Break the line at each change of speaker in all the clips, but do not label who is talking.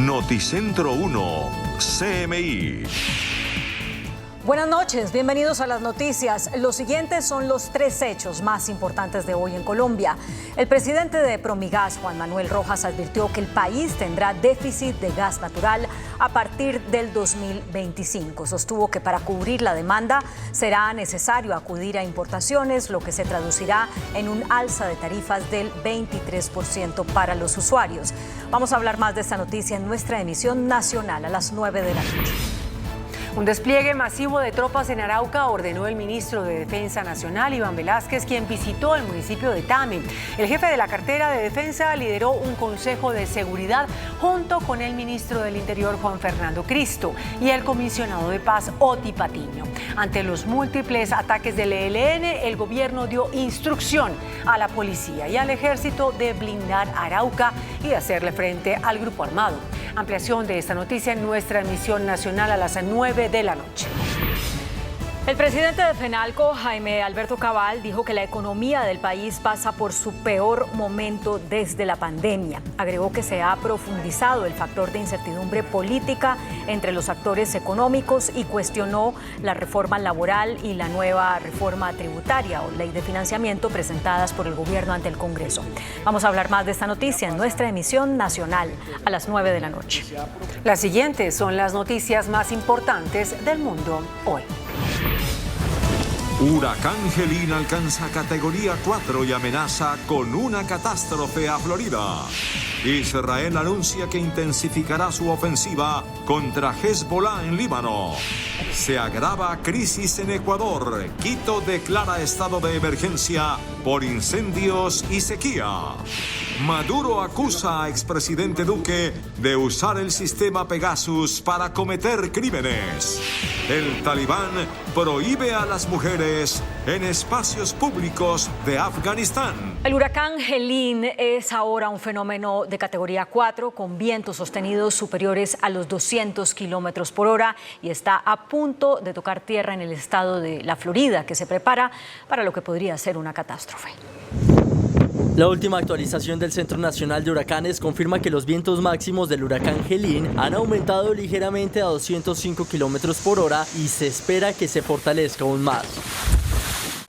Noticentro 1, CMI.
Buenas noches, bienvenidos a las noticias. Los siguientes son los 3 hechos más importantes de hoy en Colombia. El presidente de Promigas, Juan Manuel Rojas, advirtió que el país tendrá déficit de gas natural a partir del 2025. Sostuvo que para cubrir la demanda será necesario acudir a importaciones, lo que se traducirá en un alza de tarifas del 23% para los usuarios. Vamos a hablar más de esta noticia en nuestra emisión nacional a las 9 de la noche.
Un despliegue masivo de tropas en Arauca ordenó el ministro de Defensa Nacional, Iván Velázquez, quien visitó el municipio de Tame. El jefe de la cartera de Defensa lideró un consejo de seguridad junto con el ministro del Interior, Juan Fernando Cristo, y el comisionado de paz, Oti Patiño. Ante los múltiples ataques del ELN, el gobierno dio instrucción a la policía y al ejército de blindar Arauca y de hacerle frente al grupo armado. Ampliación de esta noticia en nuestra emisión nacional a las 9 de la noche.
El presidente de FENALCO, Jaime Alberto Cabal, dijo que la economía del país pasa por su peor momento desde la pandemia. Agregó que se ha profundizado el factor de incertidumbre política entre los actores económicos y cuestionó la reforma laboral y la nueva reforma tributaria o ley de financiamiento presentadas por el gobierno ante el Congreso. Vamos a hablar más de esta noticia en nuestra emisión nacional a las 9 de la noche.
Las siguientes son las noticias más importantes del mundo hoy.
Huracán Helene alcanza categoría 4 y amenaza con una catástrofe a Florida. Israel anuncia que intensificará su ofensiva contra Hezbollah en Líbano. Se agrava crisis en Ecuador. Quito declara estado de emergencia por incendios y sequía. Maduro acusa a expresidente Duque de usar el sistema Pegasus para cometer crímenes. El Talibán prohíbe a las mujeres en espacios públicos de Afganistán.
El huracán Helene es ahora un fenómeno de categoría 4 con vientos sostenidos superiores a los 200 kilómetros por hora y está a punto de tocar tierra en el estado de la Florida, que se prepara para lo que podría ser una catástrofe.
La última actualización del Centro Nacional de Huracanes confirma que los vientos máximos del huracán Helene han aumentado ligeramente a 205 kilómetros por hora y se espera que se fortalezca aún más.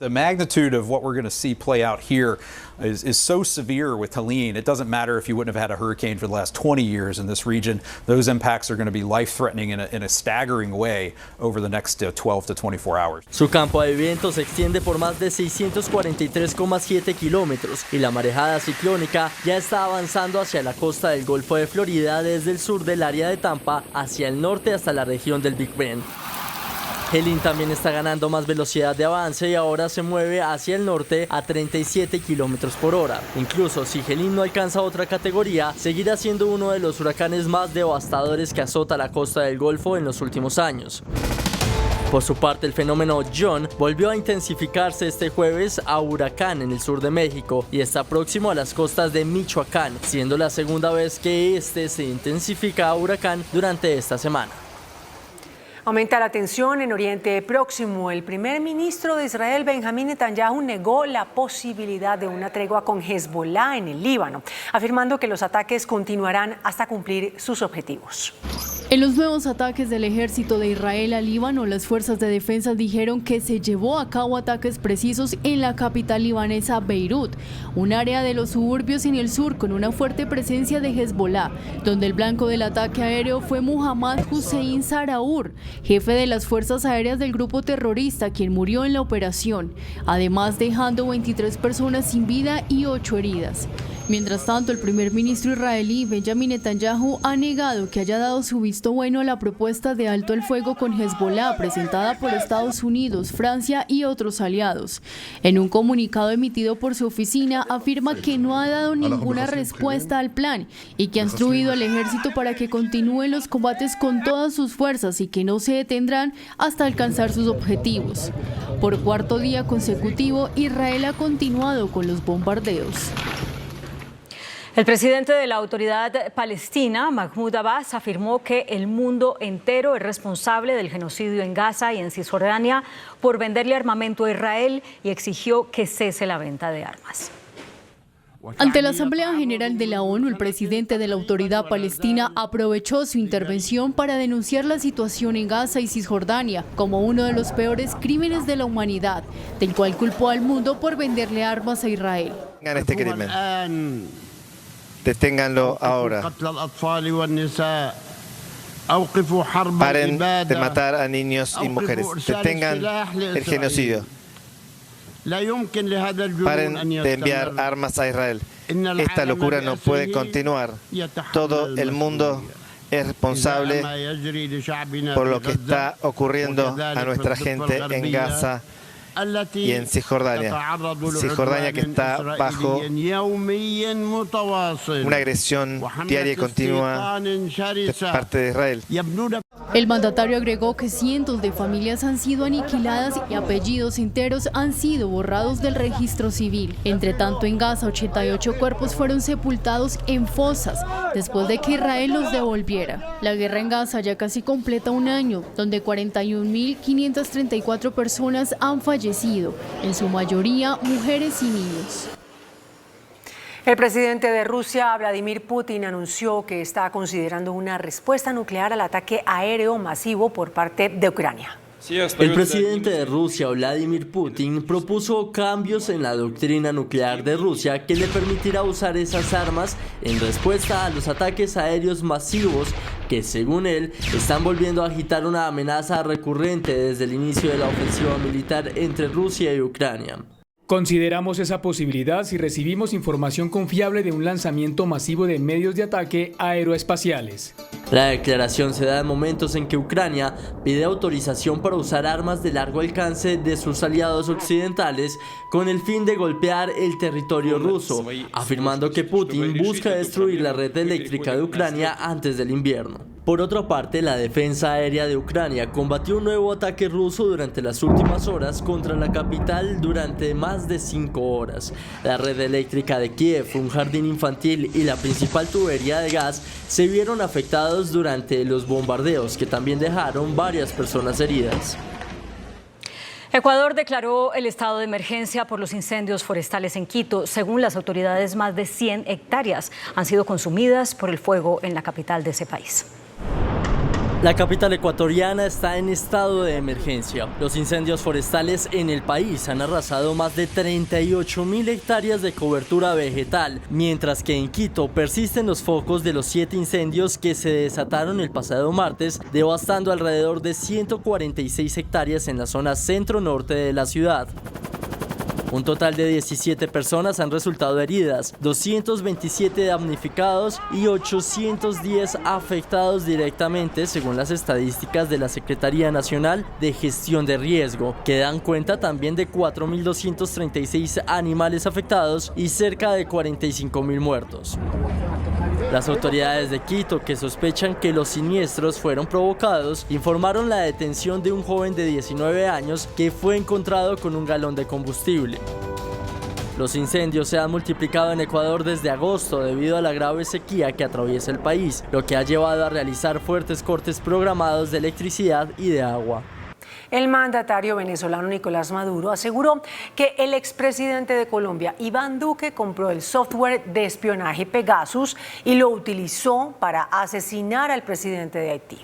The magnitude of what we're going to see play out here is so severe with Helene. It doesn't matter if you wouldn't have had a hurricane for the last 20 years in this region. Those impacts are going to be life-threatening in a staggering way over the next 12 to 24 hours.
Su campo de viento se extiende por más de 643,7 kilómetros y la marejada ciclónica ya está avanzando hacia la costa del Golfo de Florida desde el sur del área de Tampa hacia el norte hasta la región del Big Bend. Helene también está ganando más velocidad de avance y ahora se mueve hacia el norte a 37 kilómetros por hora. Incluso si Helene no alcanza otra categoría, seguirá siendo uno de los huracanes más devastadores que azota la costa del Golfo en los últimos años. Por su parte, el fenómeno John volvió a intensificarse este jueves a huracán en el sur de México y está próximo a las costas de Michoacán, siendo la segunda vez que este se intensifica a huracán durante esta semana.
Aumenta la tensión en Oriente Próximo. El primer ministro de Israel, Benjamín Netanyahu, negó la posibilidad de una tregua con Hezbollah en el Líbano, afirmando que los ataques continuarán hasta cumplir sus objetivos.
En los nuevos ataques del ejército de Israel al Líbano, las fuerzas de defensa dijeron que se llevó a cabo ataques precisos en la capital libanesa Beirut, un área de los suburbios en el sur con una fuerte presencia de Hezbollah, donde el blanco del ataque aéreo fue Muhammad Hussein Saraur, jefe de las fuerzas aéreas del grupo terrorista, quien murió en la operación, además dejando 23 personas sin vida y 8 heridas. Mientras tanto, el primer ministro israelí, Benjamín Netanyahu, ha negado que haya dado su visto bueno a la propuesta de alto el fuego con Hezbollah presentada por Estados Unidos, Francia y otros aliados. En un comunicado emitido por su oficina, afirma que no ha dado ninguna respuesta al plan y que ha instruido al ejército para que continúen los combates con todas sus fuerzas y que no se detendrán hasta alcanzar sus objetivos. Por cuarto día consecutivo, Israel ha continuado con los bombardeos.
El presidente de la Autoridad Palestina, Mahmoud Abbas, afirmó que el mundo entero es responsable del genocidio en Gaza y en Cisjordania por venderle armamento a Israel y exigió que cese la venta de armas.
Ante la Asamblea General de la ONU, el presidente de la Autoridad Palestina aprovechó su intervención para denunciar la situación en Gaza y Cisjordania como uno de los peores crímenes de la humanidad, del cual culpó al mundo por venderle armas a Israel.
Este crimen. Deténganlo ahora. Paren de matar a niños y mujeres. Detengan el genocidio. Paren de enviar armas a Israel. Esta locura no puede continuar. Todo el mundo es responsable por lo que está ocurriendo a nuestra gente en Gaza y en Cisjordania. Cisjordania que está bajo una agresión diaria y continua de parte de Israel.
El mandatario agregó que cientos de familias han sido aniquiladas y apellidos enteros han sido borrados del registro civil. Entre tanto, en Gaza, 88 cuerpos fueron sepultados en fosas después de que Israel los devolviera. La guerra en Gaza ya casi completa un año, donde 41.534 personas han fallecido, en su mayoría mujeres y niños.
El presidente de Rusia, Vladimir Putin, anunció que está considerando una respuesta nuclear al ataque aéreo masivo por parte de Ucrania.
El presidente de Rusia, Vladimir Putin, propuso cambios en la doctrina nuclear de Rusia que le permitirá usar esas armas en respuesta a los ataques aéreos masivos que, según él, están volviendo a agitar una amenaza recurrente desde el inicio de la ofensiva militar entre Rusia y Ucrania.
Consideramos esa posibilidad si recibimos información confiable de un lanzamiento masivo de medios de ataque aeroespaciales.
La declaración se da en momentos en que Ucrania pide autorización para usar armas de largo alcance de sus aliados occidentales con el fin de golpear el territorio ruso, afirmando que Putin busca destruir la red eléctrica de Ucrania antes del invierno. Por otra parte, la defensa aérea de Ucrania combatió un nuevo ataque ruso durante las últimas horas contra la capital durante más de 5 horas. La red eléctrica de Kiev, un jardín infantil y la principal tubería de gas se vieron afectados durante los bombardeos, que también dejaron varias personas heridas.
Ecuador declaró el estado de emergencia por los incendios forestales en Quito. Según las autoridades, más de 100 hectáreas han sido consumidas por el fuego en la capital de ese país.
La capital ecuatoriana está en estado de emergencia. Los incendios forestales en el país han arrasado más de 38.000 hectáreas de cobertura vegetal, mientras que en Quito persisten los focos de los 7 incendios que se desataron el pasado martes, devastando alrededor de 146 hectáreas en la zona centro-norte de la ciudad. Un total de 17 personas han resultado heridas, 227 damnificados y 810 afectados directamente, según las estadísticas de la Secretaría Nacional de Gestión de Riesgo, que dan cuenta también de 4.236 animales afectados y cerca de 45.000 muertos. Las autoridades de Quito, que sospechan que los siniestros fueron provocados, informaron la detención de un joven de 19 años que fue encontrado con un galón de combustible. Los incendios se han multiplicado en Ecuador desde agosto debido a la grave sequía que atraviesa el país, lo que ha llevado a realizar fuertes cortes programados de electricidad y de agua.
El mandatario venezolano Nicolás Maduro aseguró que el expresidente de Colombia, Iván Duque, compró el software de espionaje Pegasus y lo utilizó para asesinar al presidente de Haití.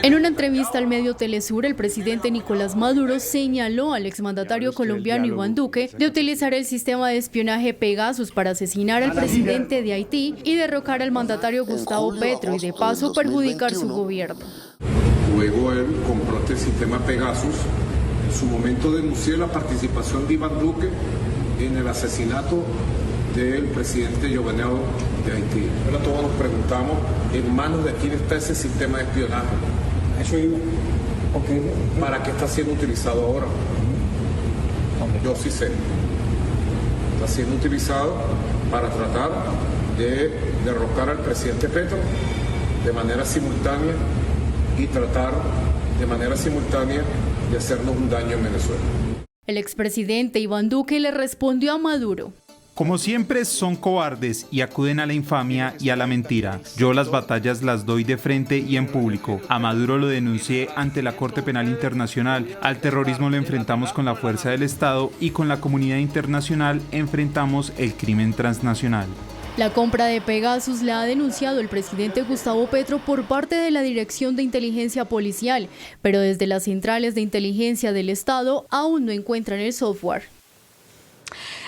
En una entrevista al medio Telesur, el presidente Nicolás Maduro señaló al exmandatario colombiano Iván Duque de utilizar el sistema de espionaje Pegasus para asesinar al presidente de Haití y derrocar al mandatario Gustavo Petro y de paso perjudicar su gobierno.
Luego él compró este sistema Pegasus. En su momento denunció la participación de Iván Duque en el asesinato del presidente Jovenel de Haití. Ahora todos nos preguntamos, ¿en manos de quién está ese sistema de espionaje? Eso iba. Okay. ¿Para qué está siendo utilizado ahora? Yo sí sé. Está siendo utilizado para tratar de derrocar al presidente Petro de manera simultánea y tratar de manera simultánea de hacernos un daño en Venezuela.
El expresidente Iván Duque le respondió a Maduro:
Como siempre, son cobardes y acuden a la infamia y a la mentira. Yo las batallas las doy de frente y en público. A Maduro lo denuncié ante la Corte Penal Internacional. Al terrorismo lo enfrentamos con la fuerza del Estado y con la comunidad internacional enfrentamos el crimen transnacional.
La compra de Pegasus la ha denunciado el presidente Gustavo Petro por parte de la Dirección de Inteligencia Policial, pero desde las centrales de inteligencia del Estado aún no encuentran el software.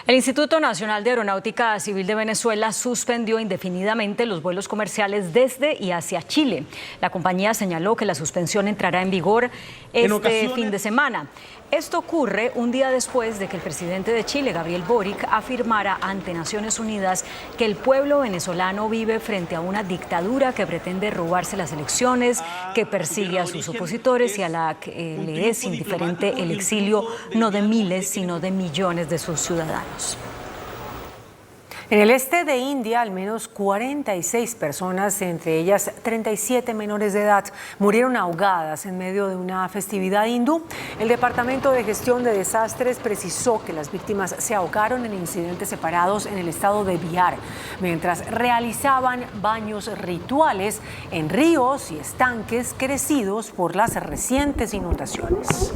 El Instituto Nacional de Aeronáutica Civil de Venezuela suspendió indefinidamente los vuelos comerciales desde y hacia Chile. La compañía señaló que la suspensión entrará en vigor este fin de semana. Esto ocurre un día después de que el presidente de Chile, Gabriel Boric, afirmara ante Naciones Unidas que el pueblo venezolano vive frente a una dictadura que pretende robarse las elecciones, que persigue a sus opositores y a la que le es indiferente el exilio no de miles, sino de millones de sus ciudadanos.
En el este de India, al menos 46 personas, entre ellas 37 menores de edad, murieron ahogadas en medio de una festividad hindú. El Departamento de Gestión de Desastres precisó que las víctimas se ahogaron en incidentes separados en el estado de Bihar, mientras realizaban baños rituales en ríos y estanques crecidos por las recientes inundaciones.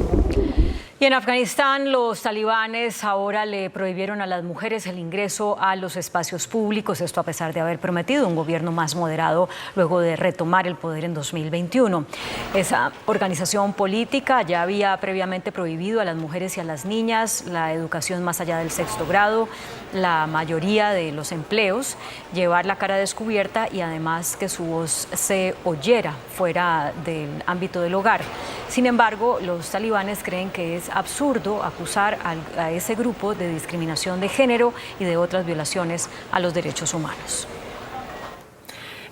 Y en Afganistán, los talibanes ahora le prohibieron a las mujeres el ingreso a los espacios públicos, esto a pesar de haber prometido un gobierno más moderado luego de retomar el poder en 2021. Esa organización política ya había previamente prohibido a las mujeres y a las niñas la educación más allá del sexto grado, la mayoría de los empleos, llevar la cara descubierta y además que su voz se oyera fuera del ámbito del hogar. Sin embargo, los talibanes creen que es absurdo acusar a ese grupo de discriminación de género y de otras violaciones a los derechos humanos.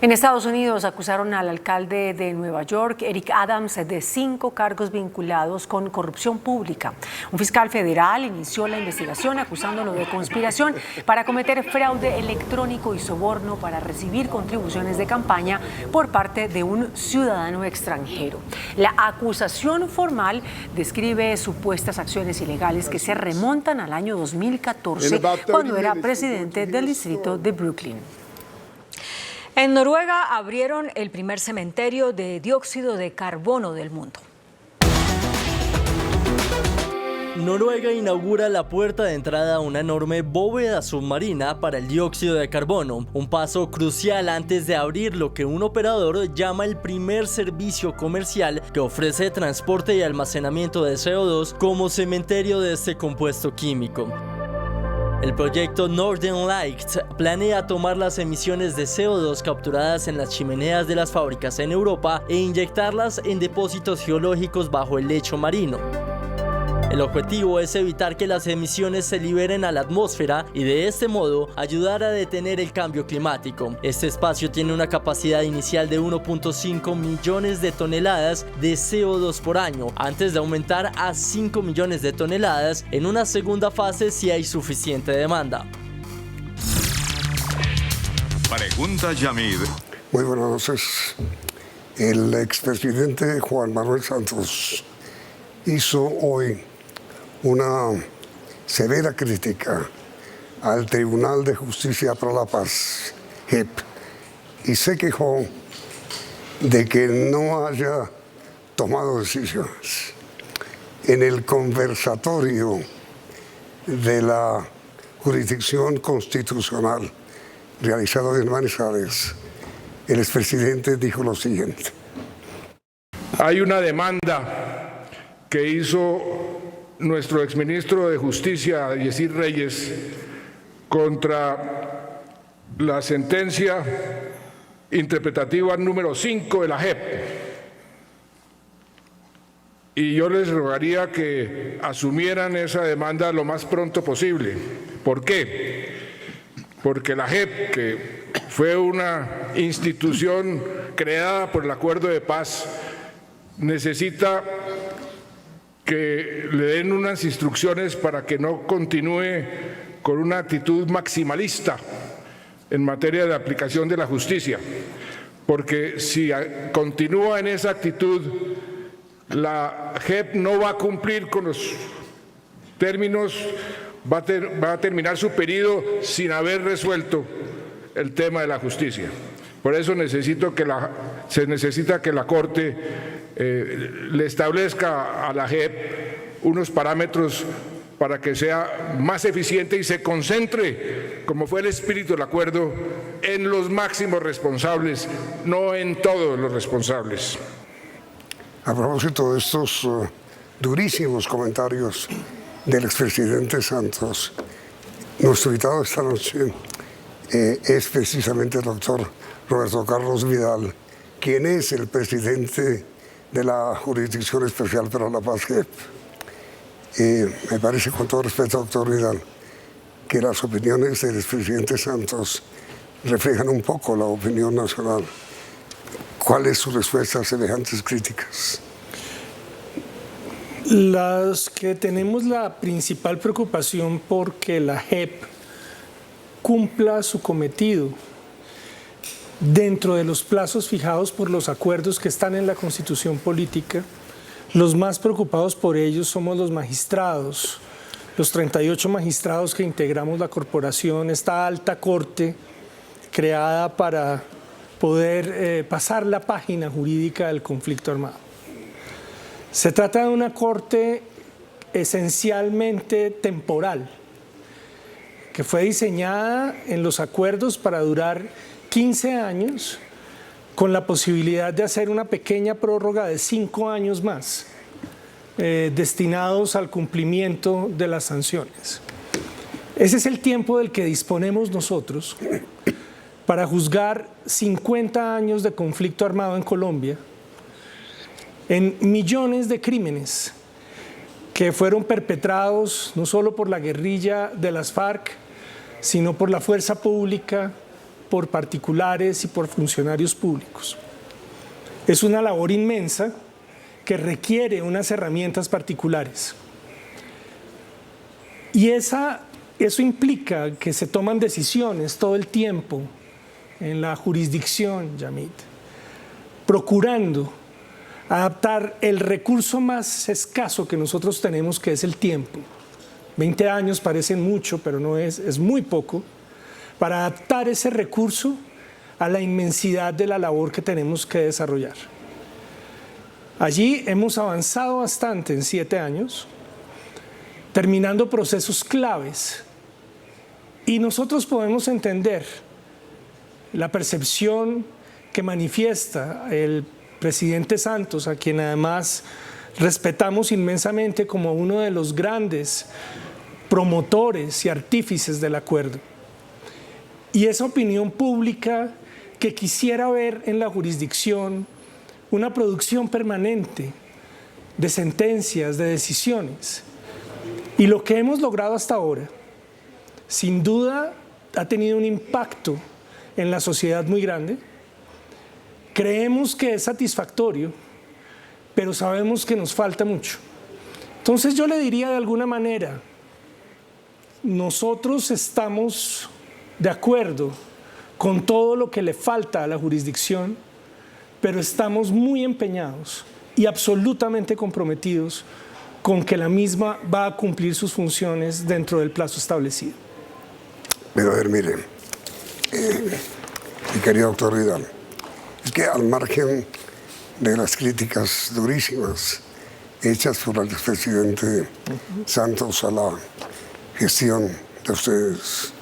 En Estados Unidos acusaron al alcalde de Nueva York, Eric Adams, de 5 cargos vinculados con corrupción pública. Un fiscal federal inició la investigación acusándolo de conspiración para cometer fraude electrónico y soborno para recibir contribuciones de campaña por parte de un ciudadano extranjero. La acusación formal describe supuestas acciones ilegales que se remontan al año 2014, cuando era presidente del distrito de Brooklyn.
En Noruega abrieron el primer cementerio de dióxido de carbono del mundo.
Noruega inaugura la puerta de entrada a una enorme bóveda submarina para el dióxido de carbono, un paso crucial antes de abrir lo que un operador llama el primer servicio comercial que ofrece transporte y almacenamiento de CO2 como cementerio de este compuesto químico. El proyecto Northern Lights planea tomar las emisiones de CO2 capturadas en las chimeneas de las fábricas en Europa e inyectarlas en depósitos geológicos bajo el lecho marino. El objetivo es evitar que las emisiones se liberen a la atmósfera y de este modo ayudar a detener el cambio climático. Este espacio tiene una capacidad inicial de 1.5 millones de toneladas de CO2 por año, antes de aumentar a 5 millones de toneladas en una segunda fase si hay suficiente demanda.
Pregunta Yamid.
Muy buenas noches. El expresidente Juan Manuel Santos hizo hoy una severa crítica al Tribunal de Justicia para la Paz, JEP, y se quejó de que no haya tomado decisiones. En el conversatorio de la jurisdicción constitucional realizado en Manizales, el expresidente dijo lo siguiente.
Hay una demanda que hizo nuestro exministro de Justicia, Yesir Reyes, contra la sentencia interpretativa número 5 de la JEP. Y yo les rogaría que asumieran esa demanda lo más pronto posible. ¿Por qué? Porque la JEP, que fue una institución creada por el Acuerdo de Paz, necesita que le den unas instrucciones para que no continúe con una actitud maximalista en materia de aplicación de la justicia, porque si continúa en esa actitud, la JEP no va a cumplir con los términos
va a terminar su periodo sin haber resuelto el tema de la justicia. Por eso se necesita que la Corte le establezca a la JEP unos parámetros para que sea más eficiente y se concentre, como fue el espíritu del acuerdo, en los máximos responsables, no en todos los responsables.
A propósito de estos durísimos comentarios del expresidente Santos, nuestro invitado esta noche es precisamente el doctor Roberto Carlos Vidal, quien es el presidente de la Jurisdicción Especial para la Paz JEP. Me parece, con todo respeto, doctor Vidal, que las opiniones del expresidente Santos reflejan un poco la opinión nacional. ¿Cuál es su respuesta a semejantes críticas?
Las que tenemos la principal preocupación porque la JEP cumpla su cometido dentro de los plazos fijados por los acuerdos que están en la Constitución Política. Los más preocupados por ellos somos los magistrados, los 38 magistrados que integramos la corporación, esta alta corte creada para poder pasar la página jurídica del conflicto armado. Se trata de una corte esencialmente temporal, que fue diseñada en los acuerdos para durar 15 años, con la posibilidad de hacer una pequeña prórroga de 5 años más, destinados al cumplimiento de las sanciones. Ese es el tiempo del que disponemos nosotros para juzgar 50 años de conflicto armado en Colombia, en millones de crímenes que fueron perpetrados no solo por la guerrilla de las FARC, sino por la fuerza pública, por particulares y por funcionarios públicos. Es una labor inmensa que requiere unas herramientas particulares. Y eso implica que se toman decisiones todo el tiempo en la jurisdicción, Yamit, procurando adaptar el recurso más escaso que nosotros tenemos, que es el tiempo. 20 años parecen mucho, pero no es muy poco, para adaptar ese recurso a la inmensidad de la labor que tenemos que desarrollar. Allí hemos avanzado bastante en 7 años, terminando procesos claves, y nosotros podemos entender la percepción que manifiesta el presidente Santos, a quien además respetamos inmensamente como uno de los grandes promotores y artífices del acuerdo. Y esa opinión pública que quisiera ver en la jurisdicción una producción permanente de sentencias, de decisiones. Y lo que hemos logrado hasta ahora, sin duda, ha tenido un impacto en la sociedad muy grande. Creemos que es satisfactorio, pero sabemos que nos falta mucho. Entonces yo le diría de alguna manera, nosotros estamos de acuerdo con todo lo que le falta a la jurisdicción, pero estamos muy empeñados y absolutamente comprometidos con que la misma va a cumplir sus funciones dentro del plazo establecido.
Pero a ver, mire, mi querido doctor Vidal, es que al margen de las críticas durísimas hechas por el expresidente Santos a la gestión de ustedes,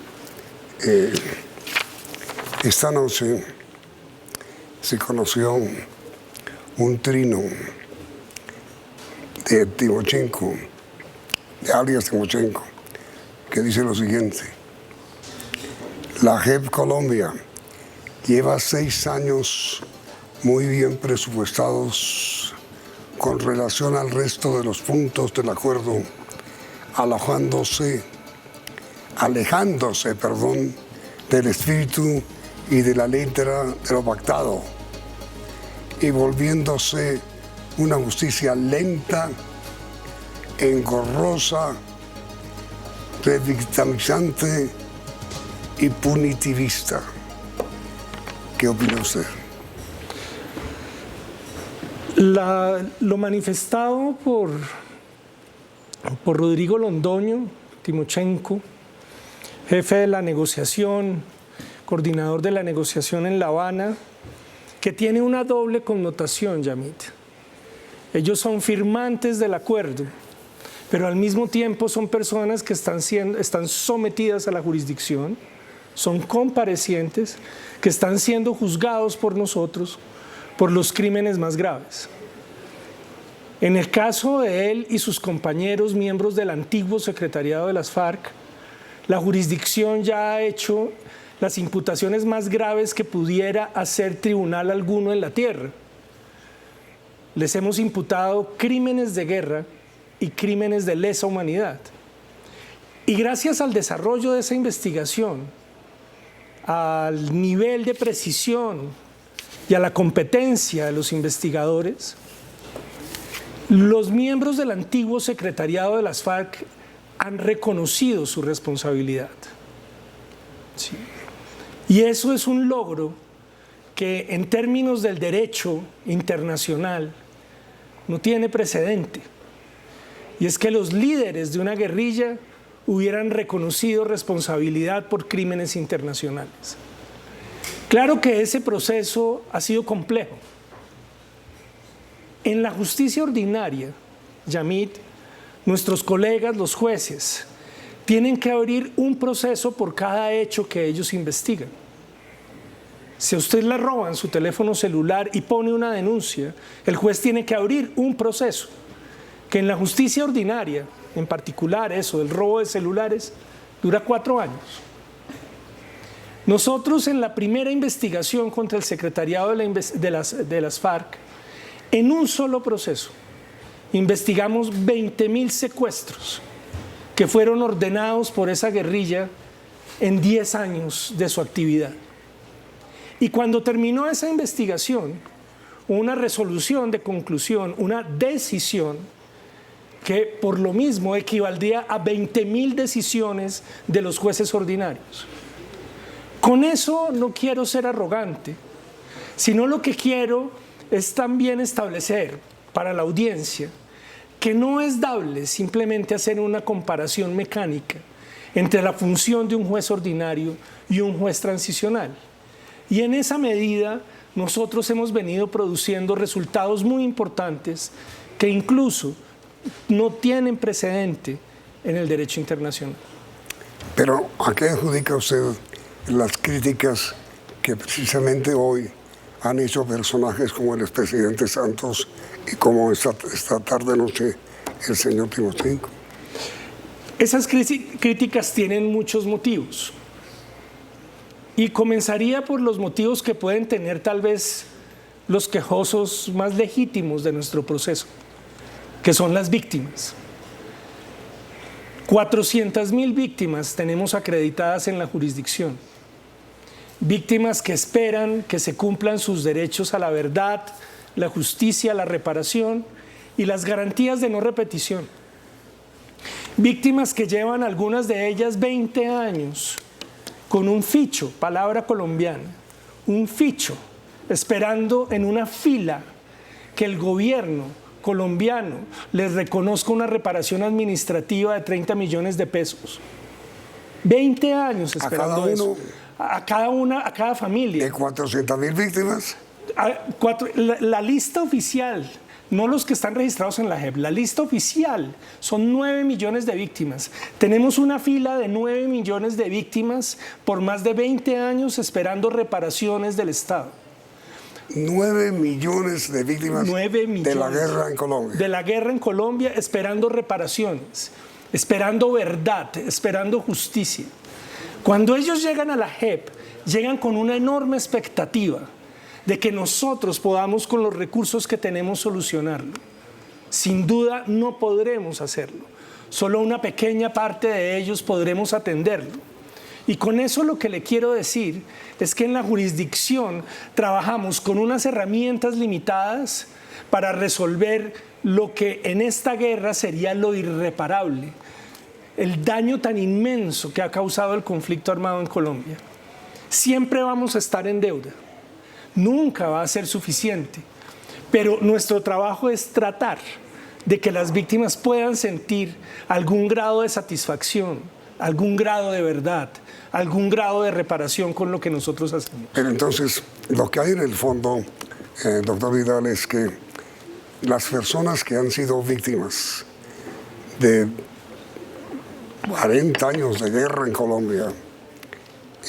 esta noche se conoció un trino de Timochenko, de alias Timochenko, que dice lo siguiente: la JEP Colombia lleva 6 años muy bien presupuestados con relación al resto de los puntos del acuerdo, alejándose del espíritu y de la letra de lo pactado, y volviéndose una justicia lenta, engorrosa, revictimizante y punitivista. ¿Qué opina usted?
Lo manifestado por Rodrigo Londoño, Timochenko, jefe de la negociación, coordinador de la negociación en La Habana, que tiene una doble connotación, Yamit. Ellos son firmantes del acuerdo, pero al mismo tiempo son personas que están sometidas a la jurisdicción, son comparecientes, que están siendo juzgados por nosotros por los crímenes más graves. En el caso de él y sus compañeros, miembros del antiguo secretariado de las FARC, la jurisdicción ya ha hecho las imputaciones más graves que pudiera hacer tribunal alguno en la tierra. Les hemos imputado crímenes de guerra y crímenes de lesa humanidad. Y gracias al desarrollo de esa investigación, al nivel de precisión y a la competencia de los investigadores, los miembros del antiguo secretariado de las FARC han reconocido su responsabilidad. Sí. Y eso es un logro que en términos del derecho internacional no tiene precedente. Y es que los líderes de una guerrilla hubieran reconocido responsabilidad por crímenes internacionales. Claro que ese proceso ha sido complejo. En la justicia ordinaria, Yamit, nuestros colegas, los jueces, tienen que abrir un proceso por cada hecho que ellos investigan. Si a usted le roban su teléfono celular y pone una denuncia, el juez tiene que abrir un proceso, que en la justicia ordinaria, en particular eso del robo de celulares, dura 4 años. Nosotros en la primera investigación contra el secretariado de las FARC, en un solo proceso, investigamos 20.000 secuestros que fueron ordenados por esa guerrilla en 10 años de su actividad. Y cuando terminó esa investigación, una resolución de conclusión, una decisión que por lo mismo equivaldría a 20.000 decisiones de los jueces ordinarios. Con eso no quiero ser arrogante, sino lo que quiero es también establecer para la audiencia que no es dable simplemente hacer una comparación mecánica entre la función de un juez ordinario y un juez transicional. Y en esa medida nosotros hemos venido produciendo resultados muy importantes que incluso no tienen precedente en el derecho internacional.
Pero ¿a qué adjudica usted las críticas que precisamente hoy han hecho personajes como el expresidente Santos y como esta tarde-noche el señor Timochenko?
Esas críticas tienen muchos motivos. Y comenzaría por los motivos que pueden tener tal vez los quejosos más legítimos de nuestro proceso, que son las víctimas. 400.000 víctimas tenemos acreditadas en la jurisdicción. Víctimas que esperan que se cumplan sus derechos a la verdad, la justicia, la reparación y las garantías de no repetición. Víctimas que llevan algunas de ellas 20 años con un ficho, palabra colombiana, un ficho, esperando en una fila que el gobierno colombiano les reconozca una reparación administrativa de 30 millones de pesos. 20 años esperando eso. A cada familia.
¿De 400.000 víctimas?
La lista oficial, no los que están registrados en la JEP, la lista oficial son 9 millones de víctimas. Tenemos una fila de 9 millones de víctimas por más de 20 años esperando reparaciones del Estado.
9 millones de víctimas
9 millones
de la guerra en Colombia.
De la guerra en Colombia esperando reparaciones, esperando verdad, esperando justicia. Cuando ellos llegan a la JEP, llegan con una enorme expectativa de que nosotros podamos con los recursos que tenemos solucionarlo. Sin duda no podremos hacerlo. Solo una pequeña parte de ellos podremos atenderlo. Y con eso lo que le quiero decir es que en la jurisdicción trabajamos con unas herramientas limitadas para resolver lo que en esta guerra sería lo irreparable, el daño tan inmenso que ha causado el conflicto armado en Colombia. Siempre vamos a estar en deuda, nunca va a ser suficiente, pero nuestro trabajo es tratar de que las víctimas puedan sentir algún grado de satisfacción, algún grado de verdad, algún grado de reparación con lo que nosotros hacemos.
Pero entonces, lo que hay en el fondo, doctor Vidal, es que las personas que han sido víctimas de 40 años de guerra en Colombia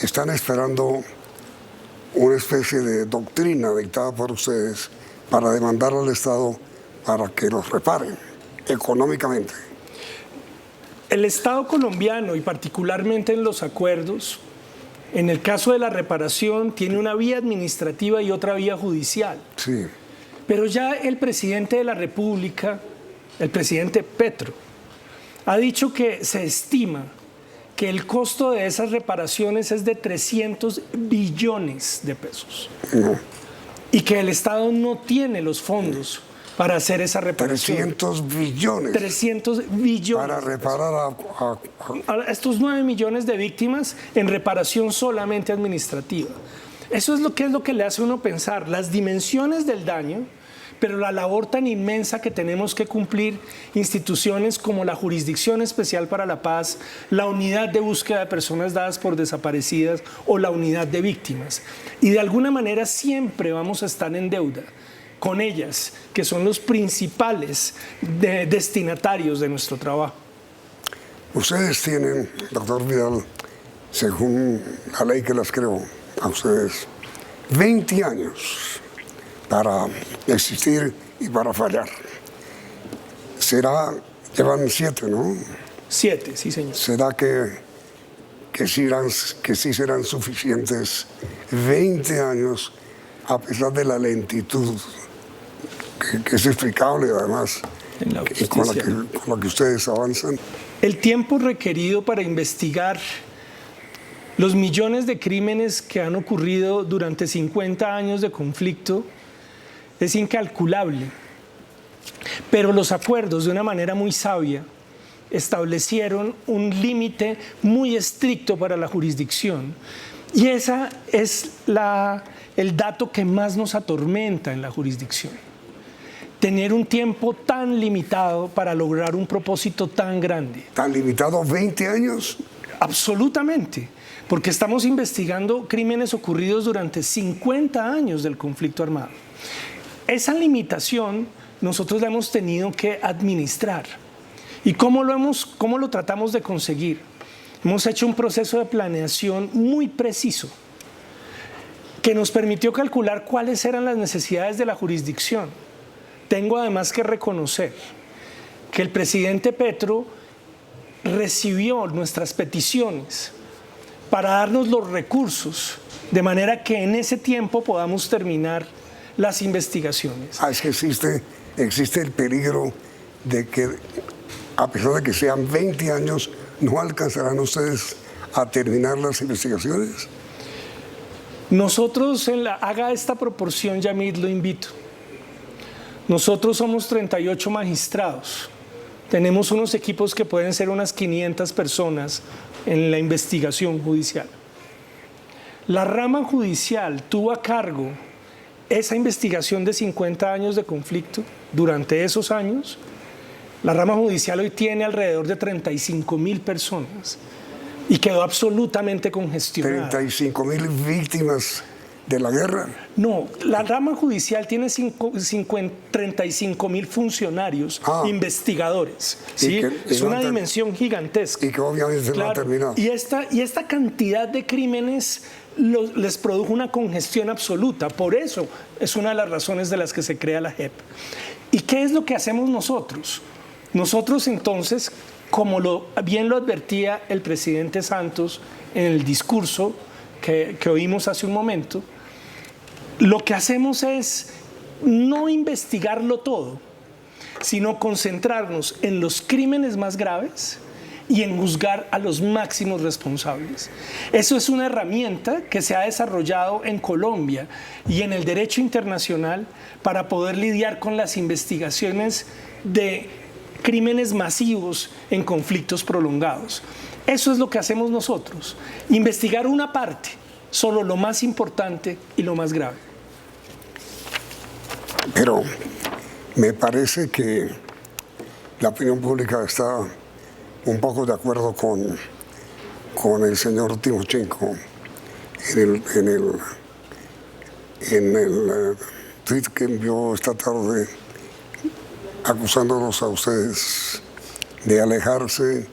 están esperando una especie de doctrina dictada por ustedes para demandar al Estado para que los reparen económicamente.
El Estado colombiano, y particularmente en los acuerdos, en el caso de la reparación, tiene una vía administrativa y otra vía judicial.
Sí.
Pero ya el presidente de la República, el presidente Petro, ha dicho que se estima que el costo de esas reparaciones es de 300 billones de pesos.
No.
Y que el Estado no tiene los fondos para hacer esa reparación.
300 billones.
300 billones.
Para reparar
a estos 9 millones de víctimas en reparación solamente administrativa. Eso es lo que le hace a uno pensar las dimensiones del daño, pero la labor tan inmensa que tenemos que cumplir instituciones como la Jurisdicción Especial para la Paz, la Unidad de Búsqueda de Personas Dadas por Desaparecidas o la Unidad de Víctimas. Y de alguna manera siempre vamos a estar en deuda con ellas, que son los principales destinatarios de nuestro trabajo.
Ustedes tienen, doctor Vidal, según la ley que las creó a ustedes, 20 años para existir y para fallar. Llevan 7, ¿no?
7, sí, señor.
¿Será que sí serán suficientes 20 años a pesar de la lentitud que es explicable además con la que ustedes avanzan?
El tiempo requerido para investigar los millones de crímenes que han ocurrido durante 50 años de conflicto es incalculable. Pero los acuerdos, de una manera muy sabia, establecieron un límite muy estricto para la jurisdicción. Y ese es el dato que más nos atormenta en la jurisdicción. Tener un tiempo tan limitado para lograr un propósito tan grande.
¿Tan limitado 20 años?
Absolutamente, porque estamos investigando crímenes ocurridos durante 50 años del conflicto armado. Esa limitación nosotros la hemos tenido que administrar. ¿Y cómo lo tratamos de conseguir? Hemos hecho un proceso de planeación muy preciso que nos permitió calcular cuáles eran las necesidades de la jurisdicción. Tengo además que reconocer que el presidente Petro recibió nuestras peticiones para darnos los recursos de manera que en ese tiempo podamos terminar las investigaciones.
Es que existe el peligro de que, a pesar de que sean 20 años, ¿no alcanzarán ustedes a terminar las investigaciones?
Nosotros, haga esta proporción, Yamid, lo invito. Nosotros somos 38 magistrados. Tenemos unos equipos que pueden ser unas 500 personas en la investigación judicial. La rama judicial tuvo a cargo esa investigación de 50 años de conflicto. Durante esos años, la rama judicial hoy tiene alrededor de 35.000 personas y quedó absolutamente congestionada.
¿35.000 víctimas de la guerra?
No, la rama judicial tiene 35.000 funcionarios, investigadores. ¿Sí? Es una dimensión gigantesca.
Y que obviamente no ha terminado.
Y esta cantidad de crímenes les produjo una congestión absoluta. Por eso es una de las razones de las que se crea la JEP. ¿Y qué es lo que hacemos nosotros? Nosotros entonces, como bien lo advertía el presidente Santos en el discurso que oímos hace un momento, lo que hacemos es no investigarlo todo, sino concentrarnos en los crímenes más graves y en juzgar a los máximos responsables. Eso es una herramienta que se ha desarrollado en Colombia y en el derecho internacional para poder lidiar con las investigaciones de crímenes masivos en conflictos prolongados. Eso es lo que hacemos nosotros, investigar una parte, solo lo más importante y lo más grave.
Pero me parece que la opinión pública está un poco de acuerdo con el señor Timochenko en el tweet que envió esta tarde acusándonos a ustedes de alejarse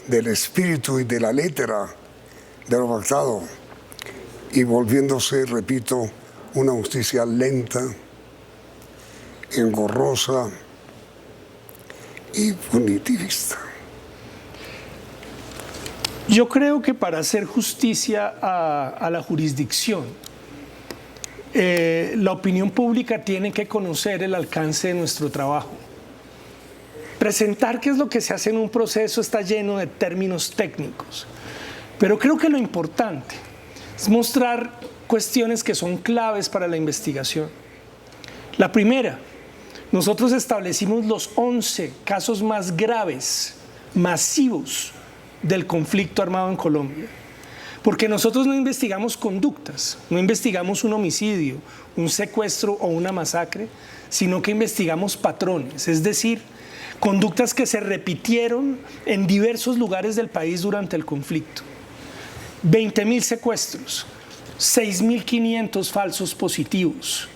del espíritu y de la letra de lo pactado y volviéndose, repito, una justicia lenta, engorrosa y punitivista.
Yo creo que para hacer justicia a la jurisdicción, la opinión pública tiene que conocer el alcance de nuestro trabajo. Presentar qué es lo que se hace en un proceso está lleno de términos técnicos, pero creo que lo importante es mostrar cuestiones que son claves para la investigación. La primera, nosotros establecimos los 11 casos más graves, masivos, del conflicto armado en Colombia. Porque nosotros no investigamos conductas, no investigamos un homicidio, un secuestro o una masacre, sino que investigamos patrones, es decir, conductas que se repitieron en diversos lugares del país durante el conflicto. 20.000 secuestros, 6.500 falsos positivos,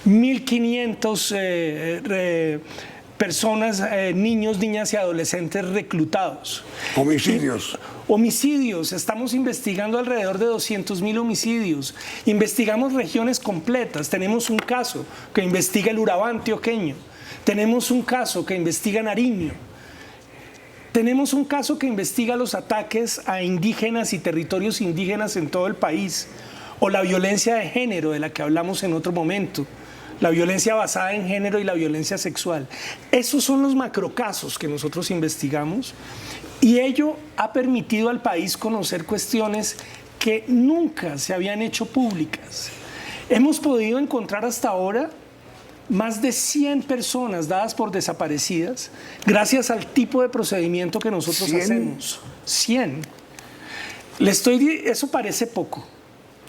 1.500 personas, niños, niñas y adolescentes reclutados.
Homicidios.
Homicidios, estamos investigando alrededor de 200.000 homicidios. Investigamos regiones completas. Tenemos un caso que investiga el Urabá antioqueño. Tenemos un caso que investiga Nariño. Tenemos un caso que investiga los ataques a indígenas y territorios indígenas en todo el país. O la violencia de género de la que hablamos en otro momento. La violencia basada en género y la violencia sexual. Esos son los macrocasos que nosotros investigamos y ello ha permitido al país conocer cuestiones que nunca se habían hecho públicas. Hemos podido encontrar hasta ahora más de 100 personas dadas por desaparecidas gracias al tipo de procedimiento que nosotros hacemos. 100. Eso parece poco.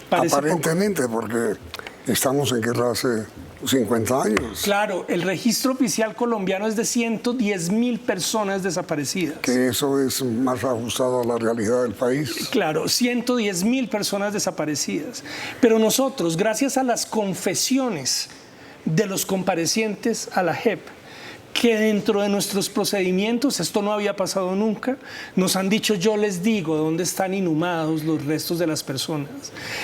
Aparentemente, porque estamos en guerra hace 50 años.
Claro, el registro oficial colombiano es de 110.000 personas desaparecidas.
Que eso es más ajustado a la realidad del país.
Claro, 110.000 personas desaparecidas. Pero nosotros, gracias a las confesiones de los comparecientes a la JEP, que dentro de nuestros procedimientos, esto no había pasado nunca, nos han dicho, yo les digo dónde están inhumados los restos de las personas.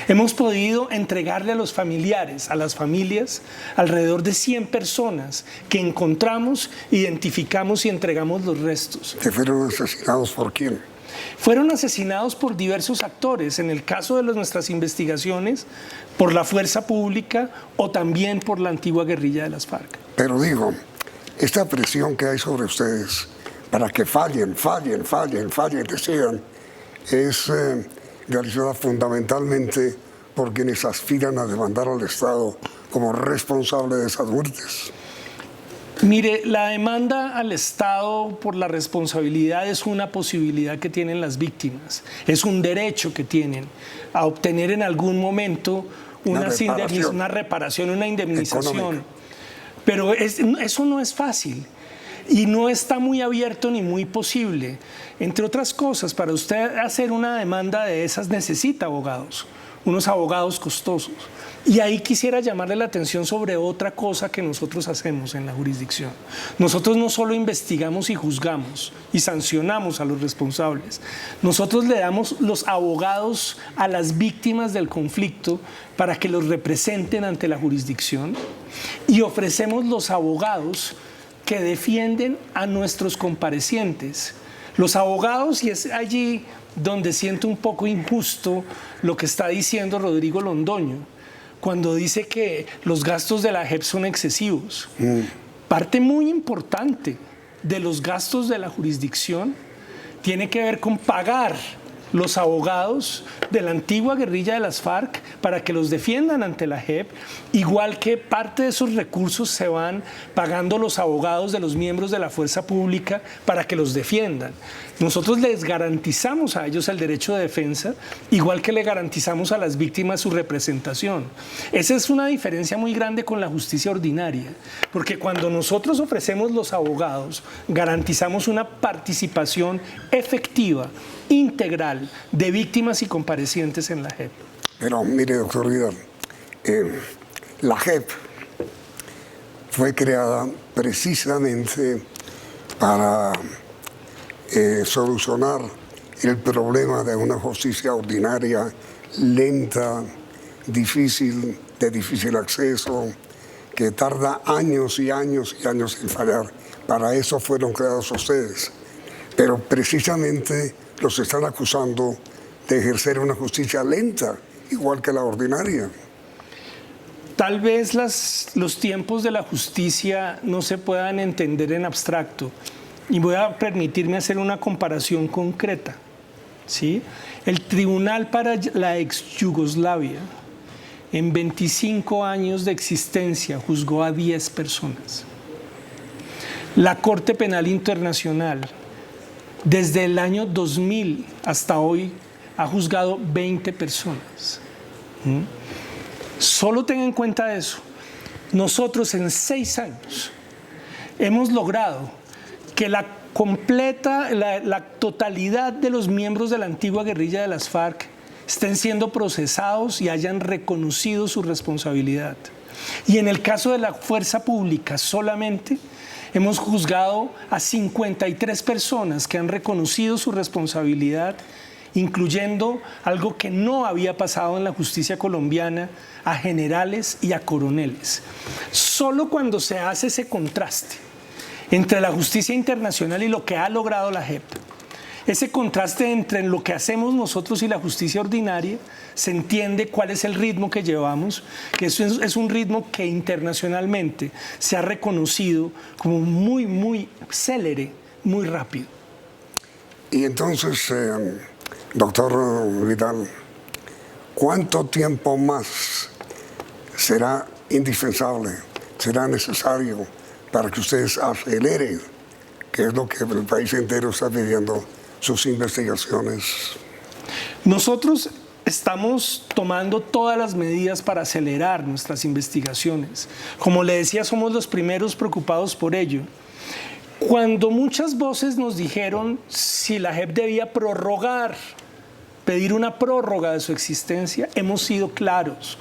Hemos podido entregarle a los familiares, a las familias, alrededor de 100 personas que encontramos, identificamos y entregamos los restos.
¿Que fueron asesinados por quién?
Fueron asesinados por diversos actores, en el caso de nuestras investigaciones, por la fuerza pública o también por la antigua guerrilla de las FARC.
Pero digo, esta presión que hay sobre ustedes para que fallen, decidan, es realizada fundamentalmente por quienes aspiran a demandar al Estado como responsable de esas muertes.
Mire, la demanda al Estado por la responsabilidad es una posibilidad que tienen las víctimas, es un derecho que tienen a obtener en algún momento una reparación, una indemnización. Económica. Pero eso no es fácil y no está muy abierto ni muy posible. Entre otras cosas, para usted hacer una demanda de esas necesita abogados, unos abogados costosos. Y ahí quisiera llamarle la atención sobre otra cosa que nosotros hacemos en la jurisdicción. Nosotros no solo investigamos y juzgamos y sancionamos a los responsables, nosotros le damos los abogados a las víctimas del conflicto para que los representen ante la jurisdicción y ofrecemos los abogados que defienden a nuestros comparecientes. Los abogados, y es allí donde siento un poco injusto lo que está diciendo Rodrigo Londoño, cuando dice que los gastos de la JEP son excesivos. Parte muy importante de los gastos de la jurisdicción tiene que ver con pagar los abogados de la antigua guerrilla de las FARC para que los defiendan ante la JEP, igual que parte de esos recursos se van pagando los abogados de los miembros de la fuerza pública para que los defiendan. Nosotros les garantizamos a ellos el derecho de defensa, igual que le garantizamos a las víctimas su representación. Esa es una diferencia muy grande con la justicia ordinaria, porque cuando nosotros ofrecemos los abogados, garantizamos una participación efectiva, integral, de víctimas y comparecientes en la JEP.
Pero mire, doctor Vidal, la JEP fue creada precisamente para solucionar el problema de una justicia ordinaria, lenta, difícil, de difícil acceso, que tarda años y años y años en fallar. Para eso fueron creados ustedes. Pero precisamente los están acusando de ejercer una justicia lenta, igual que la ordinaria.
Tal vez los tiempos de la justicia no se puedan entender en abstracto. Y voy a permitirme hacer una comparación concreta, ¿sí? El Tribunal para la ex Yugoslavia, en 25 años de existencia, juzgó a 10 personas. La Corte Penal Internacional, desde el año 2000 hasta hoy, ha juzgado 20 personas. Solo tengan en cuenta eso. Nosotros en 6 años hemos logrado que la totalidad de los miembros de la antigua guerrilla de las FARC estén siendo procesados y hayan reconocido su responsabilidad. Y en el caso de la fuerza pública solamente hemos juzgado a 53 personas que han reconocido su responsabilidad, incluyendo algo que no había pasado en la justicia colombiana, a generales y a coroneles. Solo cuando se hace ese contraste entre la justicia internacional y lo que ha logrado la JEP, ese contraste entre lo que hacemos nosotros y la justicia ordinaria, se entiende cuál es el ritmo que llevamos, que eso es un ritmo que internacionalmente se ha reconocido como muy, muy célere, muy rápido.
Y entonces, doctor Vidal, ¿cuánto tiempo más será indispensable, será necesario para que ustedes aceleren, que es lo que el país entero está pidiendo, sus investigaciones?
Nosotros estamos tomando todas las medidas para acelerar nuestras investigaciones. Como le decía, somos los primeros preocupados por ello. Cuando muchas voces nos dijeron si la JEP debía pedir una prórroga de su existencia, hemos sido claros.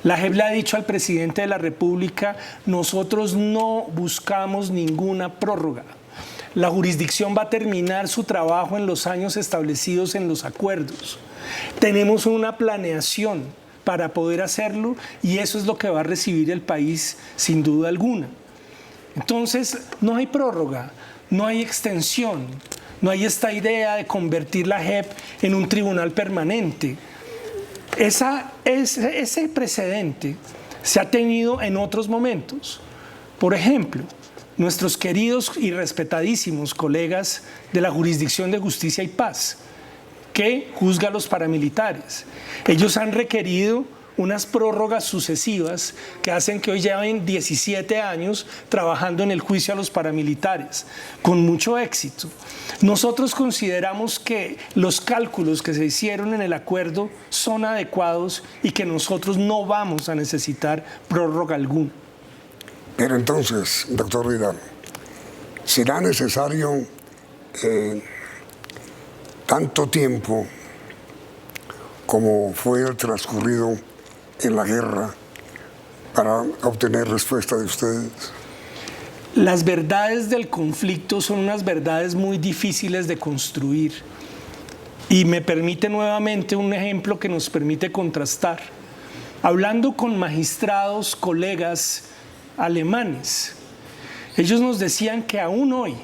La JEP le ha dicho al presidente de la República: nosotros no buscamos ninguna prórroga. La jurisdicción va a terminar su trabajo en los años establecidos en los acuerdos. Tenemos una planeación para poder hacerlo y eso es lo que va a recibir el país sin duda alguna. Entonces, no hay prórroga, no hay extensión, no hay esta idea de convertir la JEP en un tribunal permanente. Ese precedente se ha tenido en otros momentos. Por ejemplo, nuestros queridos y respetadísimos colegas de la Jurisdicción de Justicia y Paz, que juzga a los paramilitares. Ellos han requerido unas prórrogas sucesivas que hacen que hoy lleven 17 años trabajando en el juicio a los paramilitares, con mucho éxito. Nosotros consideramos que los cálculos que se hicieron en el acuerdo son adecuados y que nosotros no vamos a necesitar prórroga alguna.
Pero entonces, doctor Vidal, ¿será necesario tanto tiempo como fue el transcurrido en la guerra para obtener respuesta de ustedes?
Las verdades del conflicto son unas verdades muy difíciles de construir. Y me permite nuevamente un ejemplo que nos permite contrastar. Hablando con magistrados, colegas alemanes, ellos nos decían que aún hoy,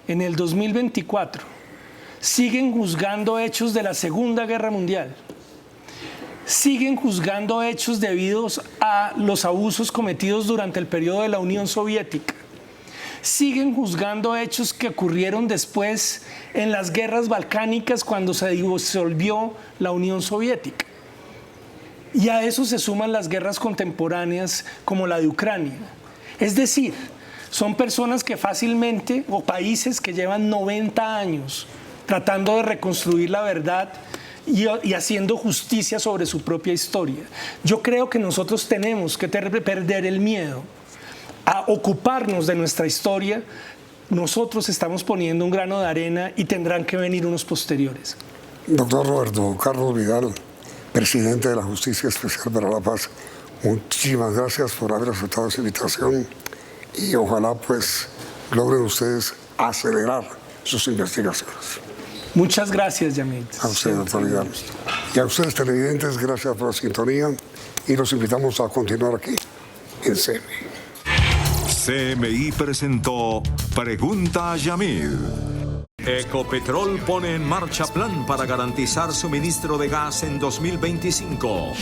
en el 2024, siguen juzgando hechos de la Segunda Guerra Mundial. Siguen juzgando hechos debidos a los abusos cometidos durante el periodo de la Unión Soviética. siguen juzgando hechos que ocurrieron después en las guerras balcánicas cuando se disolvió la Unión Soviética. Y a eso se suman las guerras contemporáneas como la de Ucrania. Es decir, son personas que fácilmente, o países que llevan 90 años tratando de reconstruir la verdad y haciendo justicia sobre su propia historia. Yo creo que nosotros tenemos que perder el miedo a ocuparnos de nuestra historia. Nosotros estamos poniendo un grano de arena y tendrán que venir unos posteriores.
Doctor Roberto Carlos Vidal, presidente de la Justicia Especial para la Paz, muchísimas gracias por haber aceptado esa invitación y ojalá pues logren ustedes acelerar sus investigaciones.
Muchas gracias, Yamil.
A usted, doctor Vidal. Y a ustedes, televidentes, gracias por la sintonía y los invitamos a continuar aquí en CMI.
CMI presentó Pregunta a Yamil. Ecopetrol pone en marcha plan para garantizar suministro de gas en 2025.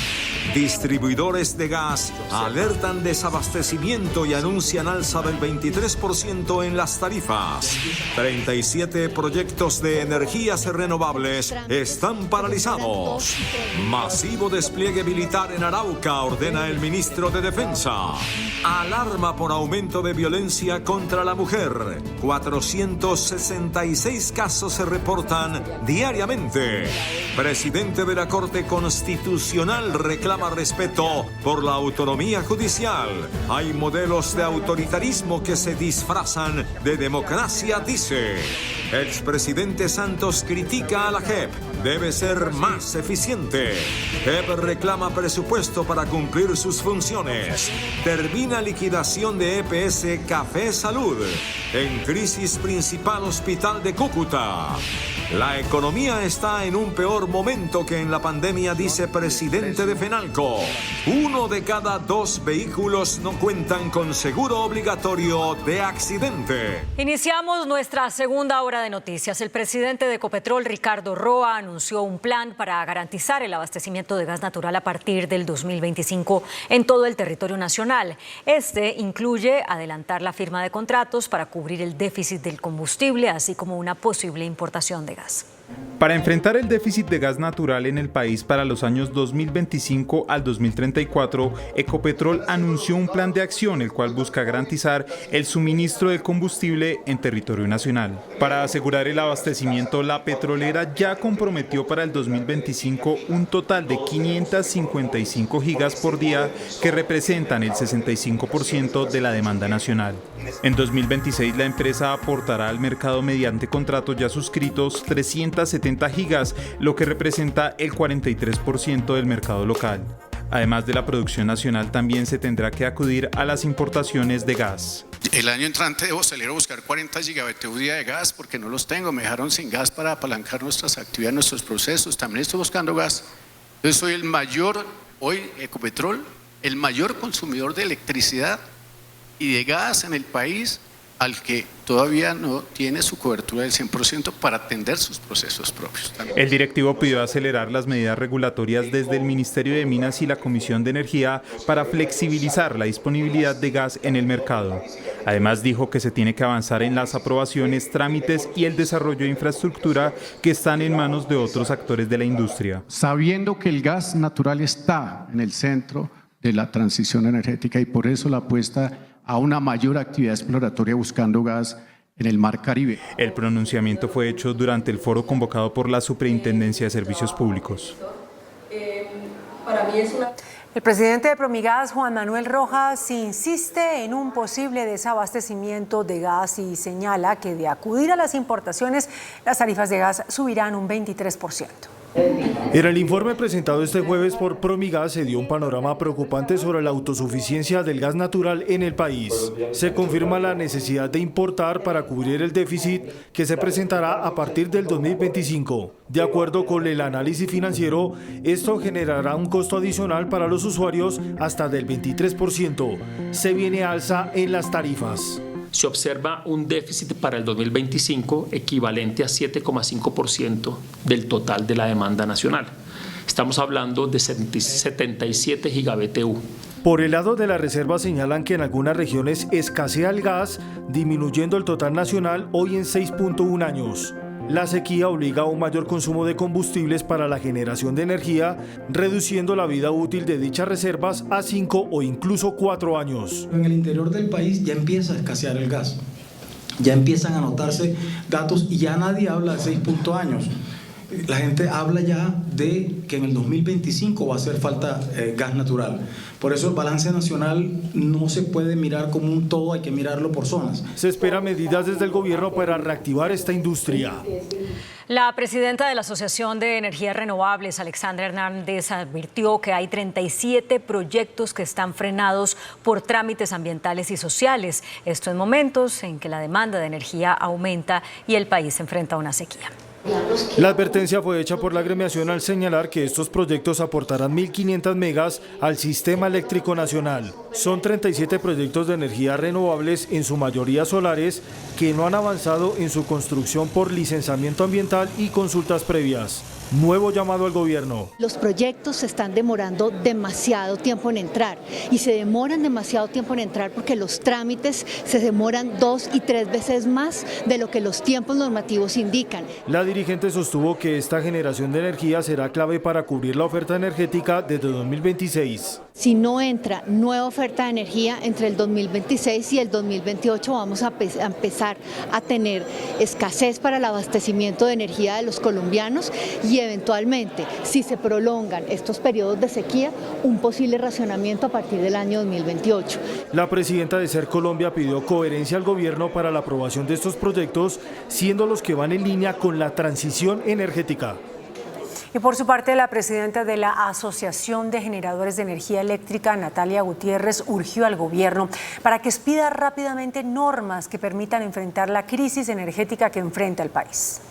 Distribuidores de gas alertan desabastecimiento y anuncian alza del 23% en las tarifas. 37 proyectos de energías renovables están paralizados. Masivo despliegue militar en Arauca, ordena el ministro de Defensa. Alarma por aumento de violencia contra la mujer. 466 casos se reportan diariamente. Presidente de la Corte Constitucional reclama respeto por la autonomía judicial. Hay modelos de autoritarismo que se disfrazan de democracia, dice. Expresidente Santos critica a la JEP. Debe ser más eficiente. JEP reclama presupuesto para cumplir sus funciones. Termina liquidación de EPS Café Salud. En crisis principal hospital de Cúcuta. La economía está en un peor momento que en la pandemia, dice presidente de FENALCO. 1 de cada 2 vehículos no cuentan con seguro obligatorio de accidente.
Iniciamos nuestra segunda hora de noticias. El presidente de Ecopetrol, Ricardo Roa, anunció un plan para garantizar el abastecimiento de gas natural a partir del 2025 en todo el territorio nacional. Este incluye adelantar la firma de contratos para cubrir el déficit del combustible, así como una posible importación de gas.
Para enfrentar el déficit de gas natural en el país para los años 2025 al 2034, Ecopetrol anunció un plan de acción el cual busca garantizar el suministro de combustible en territorio nacional. Para asegurar el abastecimiento, la petrolera ya comprometió para el 2025 un total de 555 gigas por día que representan el 65% de la demanda nacional. En 2026 la empresa aportará al mercado mediante contratos ya suscritos 370 gigas, lo que representa el 43% del mercado local. Además de la producción nacional, también se tendrá que acudir a las importaciones de gas.
El año entrante debo salir a buscar 40 gigavatios día de gas porque no los tengo, me dejaron sin gas para apalancar nuestras actividades, nuestros procesos. También estoy buscando gas. Yo soy el mayor, hoy Ecopetrol, el mayor consumidor de electricidad y de gas en el país, al que todavía no tiene su cobertura del 100% para atender sus procesos propios.
El directivo pidió acelerar las medidas regulatorias desde el Ministerio de Minas y la Comisión de Energía para flexibilizar la disponibilidad de gas en el mercado. Además dijo que se tiene que avanzar en las aprobaciones, trámites y el desarrollo de infraestructura que están en manos de otros actores de la industria.
Sabiendo que el gas natural está en el centro de la transición energética y por eso la apuesta a una mayor actividad exploratoria buscando gas en el Mar Caribe.
El pronunciamiento fue hecho durante el foro convocado por la Superintendencia de Servicios Públicos.
El presidente de Promigas, Juan Manuel Rojas, insiste en un posible desabastecimiento de gas y señala que de acudir a las importaciones, las tarifas de gas subirán un 23%.
En el informe presentado este jueves por Promigas se dio un panorama preocupante sobre la autosuficiencia del gas natural en el país. Se confirma la necesidad de importar para cubrir el déficit que se presentará a partir del 2025. De acuerdo con el análisis financiero, esto generará un costo adicional para los usuarios hasta del 23%. Se viene alza en las tarifas.
Se observa un déficit para el 2025 equivalente a 7,5% del total de la demanda nacional. estamos hablando de 77 gigabtu.
Por el lado de la reserva señalan que en algunas regiones escasea el gas, disminuyendo el total nacional hoy en 6.1 años. La sequía obliga a un mayor consumo de combustibles para la generación de energía, reduciendo la vida útil de dichas reservas a 5 o incluso 4 años.
En el interior del país ya empieza a escasear el gas, ya empiezan a notarse datos y ya nadie habla de 6 años. La gente habla ya de que en el 2025 va a hacer falta gas natural. Por eso el balance nacional no se puede mirar como un todo, hay que mirarlo por zonas.
Se esperan medidas desde el gobierno para reactivar esta industria.
La presidenta de la Asociación de Energías Renovables, Alexandra Hernández, advirtió que hay 37 proyectos que están frenados por trámites ambientales y sociales. Esto en momentos en que la demanda de energía aumenta y el país se enfrenta a una sequía.
La advertencia fue hecha por la agremiación al señalar que estos proyectos aportarán 1.500 megas al sistema eléctrico nacional. Son 37 proyectos de energías renovables, en su mayoría solares, que no han avanzado en su construcción por licenciamiento ambiental y consultas previas. Nuevo llamado al gobierno.
Los proyectos se están demorando demasiado tiempo en entrar y se demoran demasiado tiempo en entrar porque los trámites se demoran 2 y 3 veces más de lo que los tiempos normativos indican.
La dirigente sostuvo que esta generación de energía será clave para cubrir la oferta energética desde 2026.
Si no entra nueva oferta de energía entre el 2026 y el 2028 vamos a empezar a tener escasez para el abastecimiento de energía de los colombianos y eventualmente, si se prolongan estos periodos de sequía, un posible racionamiento a partir del año 2028.
La presidenta de SER Colombia pidió coherencia al gobierno para la aprobación de estos proyectos, siendo los que van en línea con la transición energética.
Y por su parte, la presidenta de la Asociación de Generadores de Energía Eléctrica, Natalia Gutiérrez, urgió al gobierno para que expida rápidamente normas que permitan enfrentar la crisis energética que enfrenta el país.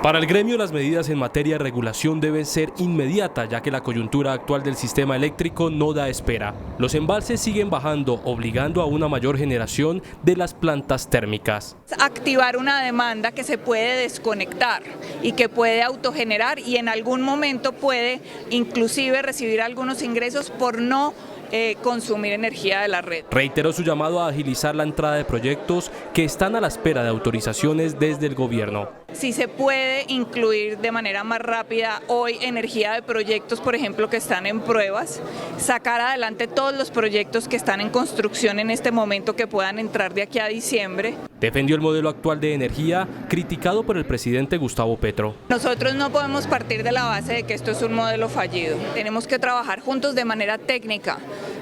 Para el gremio, las medidas en materia de regulación deben ser inmediatas, ya que la coyuntura actual del sistema eléctrico no da espera. Los embalses siguen bajando, obligando a una mayor generación de las plantas térmicas.
Activar una demanda que se puede desconectar y que puede autogenerar y en algún momento puede inclusive recibir algunos ingresos por no consumir energía de la red.
Reiteró su llamado a agilizar la entrada de proyectos que están a la espera de autorizaciones desde el gobierno.
Si se puede incluir de manera más rápida hoy energía de proyectos, por ejemplo, que están en pruebas, sacar adelante todos los proyectos que están en construcción en este momento que puedan entrar de aquí a diciembre.
Defendió el modelo actual de energía, criticado por el presidente Gustavo Petro.
Nosotros no podemos partir de la base de que esto es un modelo fallido. Tenemos que trabajar juntos de manera técnica.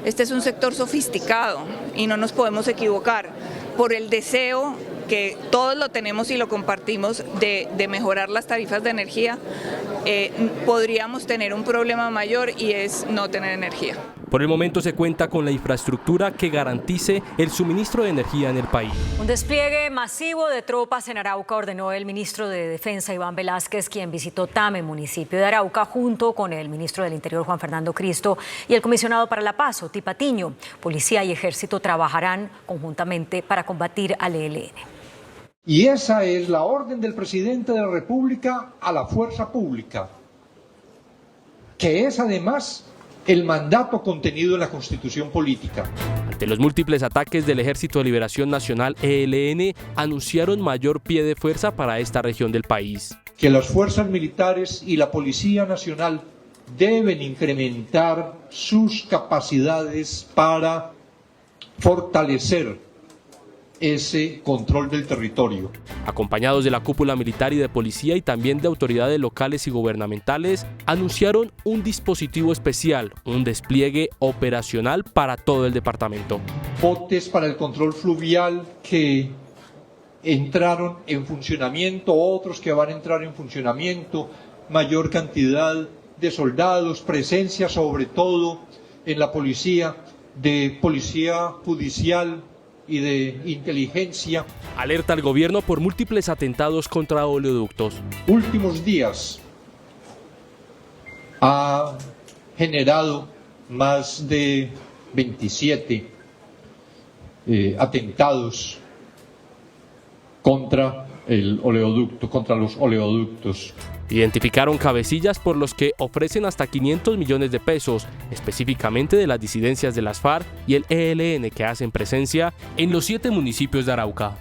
Este es un sector sofisticado y no nos podemos equivocar por el deseo que todos lo tenemos y lo compartimos de mejorar las tarifas de energía. Podríamos tener un problema mayor y es no tener energía.
Por el momento se cuenta con la infraestructura que garantice el suministro de energía en el país.
Un despliegue masivo de tropas en Arauca ordenó el ministro de Defensa, Iván Velásquez, quien visitó Tame, municipio de Arauca, junto con el ministro del Interior, Juan Fernando Cristo, y el comisionado para la paz, Oti Patiño. Policía y ejército trabajarán conjuntamente para combatir al ELN.
Y esa es la orden del presidente de la República a la fuerza pública, que es además el mandato contenido en la Constitución política.
Ante los múltiples ataques del Ejército de Liberación Nacional, ELN, anunciaron mayor pie de fuerza para esta región del país.
Que las fuerzas militares y la Policía Nacional deben incrementar sus capacidades para fortalecer ese control del territorio.
Acompañados de la cúpula militar y de policía y también de autoridades locales y gubernamentales, anunciaron un dispositivo especial, un despliegue operacional para todo el departamento.
Botes para el control fluvial que entraron en funcionamiento, otros que van a entrar en funcionamiento, mayor cantidad de soldados, presencia sobre todo en la policía, de policía judicial y de inteligencia.
Alerta al gobierno por múltiples atentados contra oleoductos.
Últimos días ha generado más de 27 atentados contra el oleoducto, contra los oleoductos.
Identificaron cabecillas por los que ofrecen hasta 500 millones de pesos, específicamente de las disidencias de las FARC y el ELN que hacen presencia en los 7 municipios de Arauca.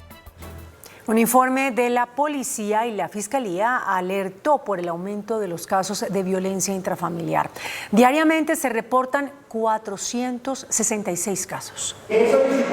Un informe de la policía y la fiscalía alertó por el aumento de los casos de violencia intrafamiliar. Diariamente se reportan 466 casos.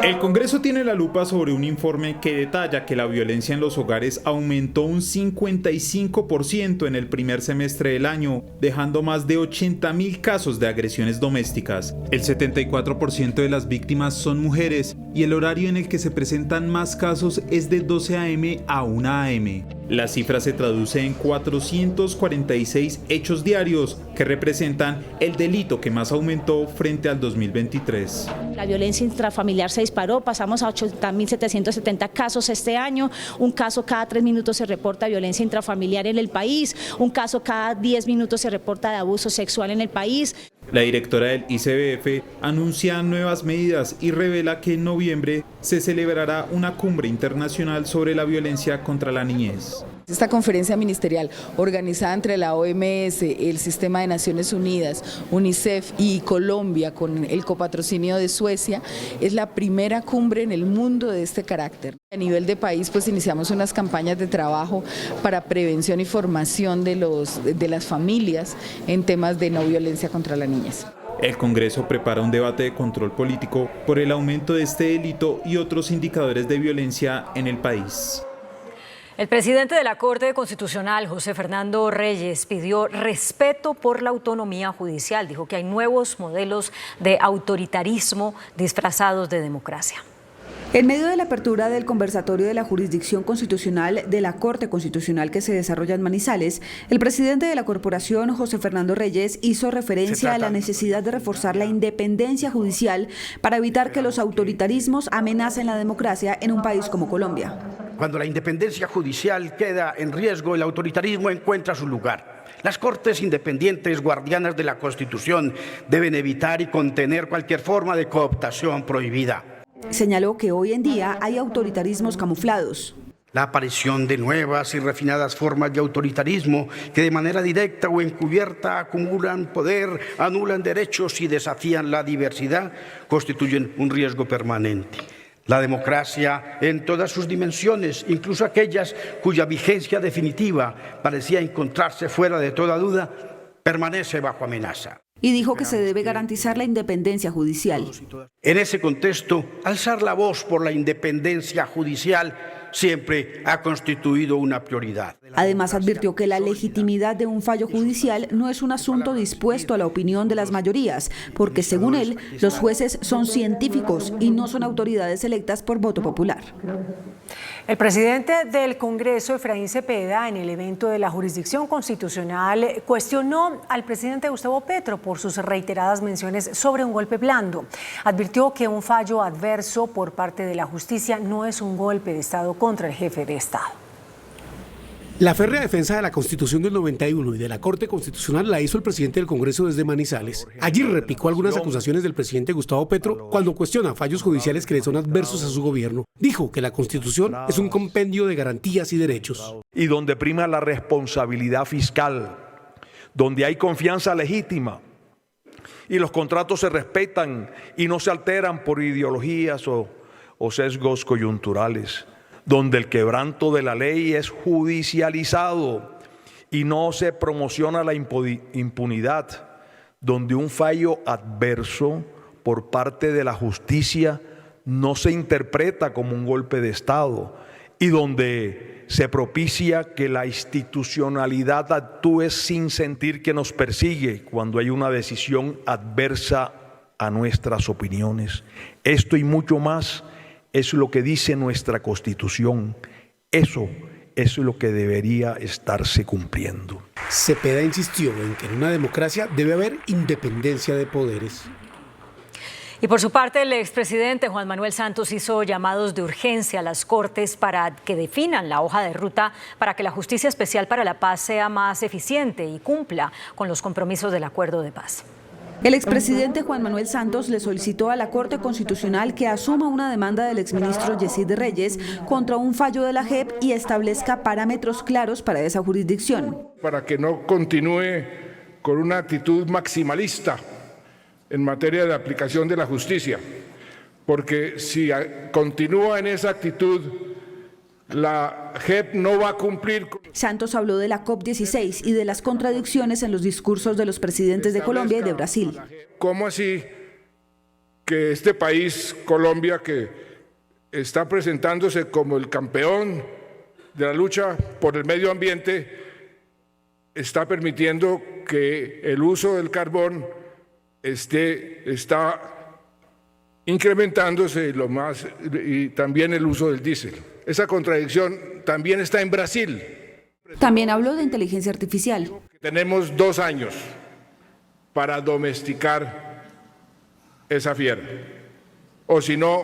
El Congreso tiene la lupa sobre un informe que detalla que la violencia en los hogares aumentó un 55% en el primer semestre del año, dejando más de 80.000 casos de agresiones domésticas. El 74% de las víctimas son mujeres y el horario en el que se presentan más casos es de 12 a.m. a 1 a.m. La cifra se traduce en 446 hechos diarios, que representan el delito que más aumentó frente al 2023.
La violencia intrafamiliar se disparó, pasamos a 80.770 casos este año, un caso cada 3 minutos se reporta violencia intrafamiliar en el país, un caso cada 10 minutos se reporta de abuso sexual en el país.
La directora del ICBF anuncia nuevas medidas y revela que en noviembre se celebrará una cumbre internacional sobre la violencia contra la niñez.
Esta conferencia ministerial organizada entre la OMS, el Sistema de Naciones Unidas, UNICEF y Colombia con el copatrocinio de Suecia es la primera cumbre en el mundo de este carácter. A nivel de país pues iniciamos unas campañas de trabajo para prevención y formación de las familias en temas de no violencia contra la niñez.
El Congreso prepara un debate de control político por el aumento de este delito y otros indicadores de violencia en el país.
El presidente de la Corte Constitucional, José Fernando Reyes, pidió respeto por la autonomía judicial. Dijo que hay nuevos modelos de autoritarismo disfrazados de democracia.
En medio de la apertura del conversatorio de la jurisdicción constitucional de la Corte Constitucional que se desarrolla en Manizales, el presidente de la corporación, José Fernando Reyes, hizo referencia a la necesidad de reforzar la independencia judicial para evitar que los autoritarismos amenacen la democracia en un país como Colombia.
Cuando la independencia judicial queda en riesgo, el autoritarismo encuentra su lugar. Las Cortes independientes, guardianas de la Constitución, deben evitar y contener cualquier forma de cooptación prohibida.
Señaló que hoy en día hay autoritarismos camuflados.
La aparición de nuevas y refinadas formas de autoritarismo que de manera directa o encubierta acumulan poder, anulan derechos y desafían la diversidad, constituyen un riesgo permanente. La democracia en todas sus dimensiones, incluso aquellas cuya vigencia definitiva parecía encontrarse fuera de toda duda, permanece bajo amenaza.
Y dijo que se debe garantizar la independencia judicial.
En ese contexto, alzar la voz por la independencia judicial siempre ha constituido una prioridad.
Además, advirtió que la legitimidad de un fallo judicial no es un asunto dispuesto a la opinión de las mayorías, porque según él, los jueces son científicos y no son autoridades electas por voto popular.
El presidente del Congreso, Efraín Cepeda, en el evento de la jurisdicción constitucional, cuestionó al presidente Gustavo Petro por sus reiteradas menciones sobre un golpe blando. Advirtió que un fallo adverso por parte de la justicia no es un golpe de Estado contra el jefe de Estado.
La férrea defensa de la Constitución del 91 y de la Corte Constitucional la hizo el presidente del Congreso desde Manizales. Allí replicó algunas acusaciones del presidente Gustavo Petro cuando cuestiona fallos judiciales que le son adversos a su gobierno. Dijo que la Constitución es un compendio de garantías y derechos.
Y donde prima la responsabilidad fiscal, donde hay confianza legítima y los contratos se respetan y no se alteran por ideologías o sesgos coyunturales, donde el quebranto de la ley es judicializado y no se promociona la impunidad, donde un fallo adverso por parte de la justicia no se interpreta como un golpe de Estado y donde se propicia que la institucionalidad actúe sin sentir que nos persigue cuando hay una decisión adversa a nuestras opiniones. Esto y mucho más es lo que dice nuestra Constitución. Eso es lo que debería estarse cumpliendo.
Cepeda insistió en que en una democracia debe haber independencia de poderes.
Y por su parte, el expresidente Juan Manuel Santos hizo llamados de urgencia a las Cortes para que definan la hoja de ruta para que la Justicia Especial para la Paz sea más eficiente y cumpla con los compromisos del Acuerdo de Paz.
El expresidente Juan Manuel Santos le solicitó a la Corte Constitucional que asuma una demanda del exministro Yesid Reyes contra un fallo de la JEP y establezca parámetros claros para esa jurisdicción.
Para que no continúe con una actitud maximalista en materia de aplicación de la justicia, porque si continúa en esa actitud, la JEP no va a cumplir.
Santos habló de la COP16 y de las contradicciones en los discursos de los presidentes de Colombia y de Brasil.
¿Cómo así que este país, Colombia, que está presentándose como el campeón de la lucha por el medio ambiente, está permitiendo que el uso del carbón está incrementándose y también el uso del diésel? Esa contradicción también está en Brasil.
También habló de inteligencia artificial.
Tenemos 2 años para domesticar esa fiera. O si no,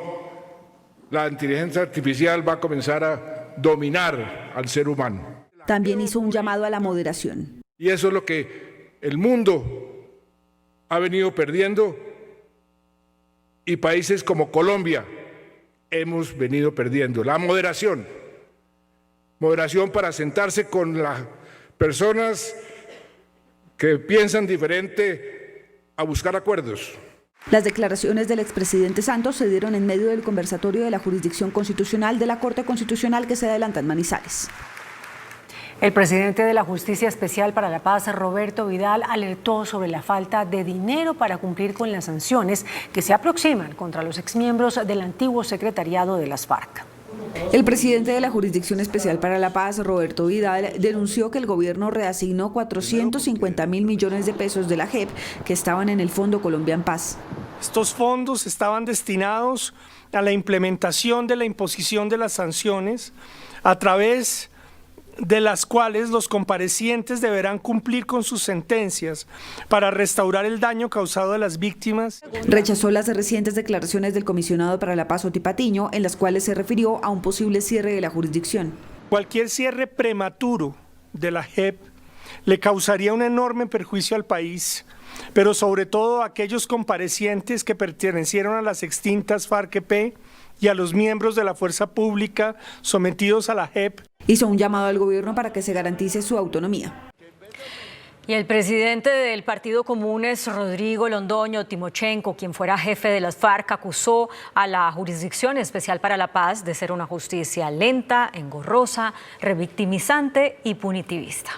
la inteligencia artificial va a comenzar a dominar al ser humano.
También hizo un llamado a la moderación.
Y eso es lo que el mundo ha venido perdiendo y países como Colombia hemos venido perdiendo. La moderación. Moderación para sentarse con las personas que piensan diferente a buscar acuerdos.
Las declaraciones del expresidente Santos se dieron en medio del conversatorio de la jurisdicción constitucional de la Corte Constitucional que se adelanta en Manizales.
El presidente de la Justicia Especial para la Paz, Roberto Vidal, alertó sobre la falta de dinero para cumplir con las sanciones que se aproximan contra los exmiembros del antiguo secretariado de las FARC.
El presidente de la Jurisdicción Especial para la Paz, Roberto Vidal, denunció que el gobierno reasignó 450.000 millones de pesos de la JEP que estaban en el Fondo Colombia en Paz.
Estos fondos estaban destinados a la implementación de la imposición de las sanciones a través de las cuales los comparecientes deberán cumplir con sus sentencias para restaurar el daño causado a las víctimas.
Rechazó las recientes declaraciones del comisionado para la paz, Oti Patiño, en las cuales se refirió a un posible cierre de la jurisdicción.
Cualquier cierre prematuro de la JEP le causaría un enorme perjuicio al país, pero sobre todo a aquellos comparecientes que pertenecieron a las extintas FARC-EP y a los miembros de la fuerza pública sometidos a la JEP.
Hizo un llamado al gobierno para que se garantice su autonomía.
Y el presidente del Partido Comunes, Rodrigo Londoño Timochenko, quien fuera jefe de las FARC, acusó a la Jurisdicción Especial para la Paz de ser una justicia lenta, engorrosa, revictimizante y punitivista.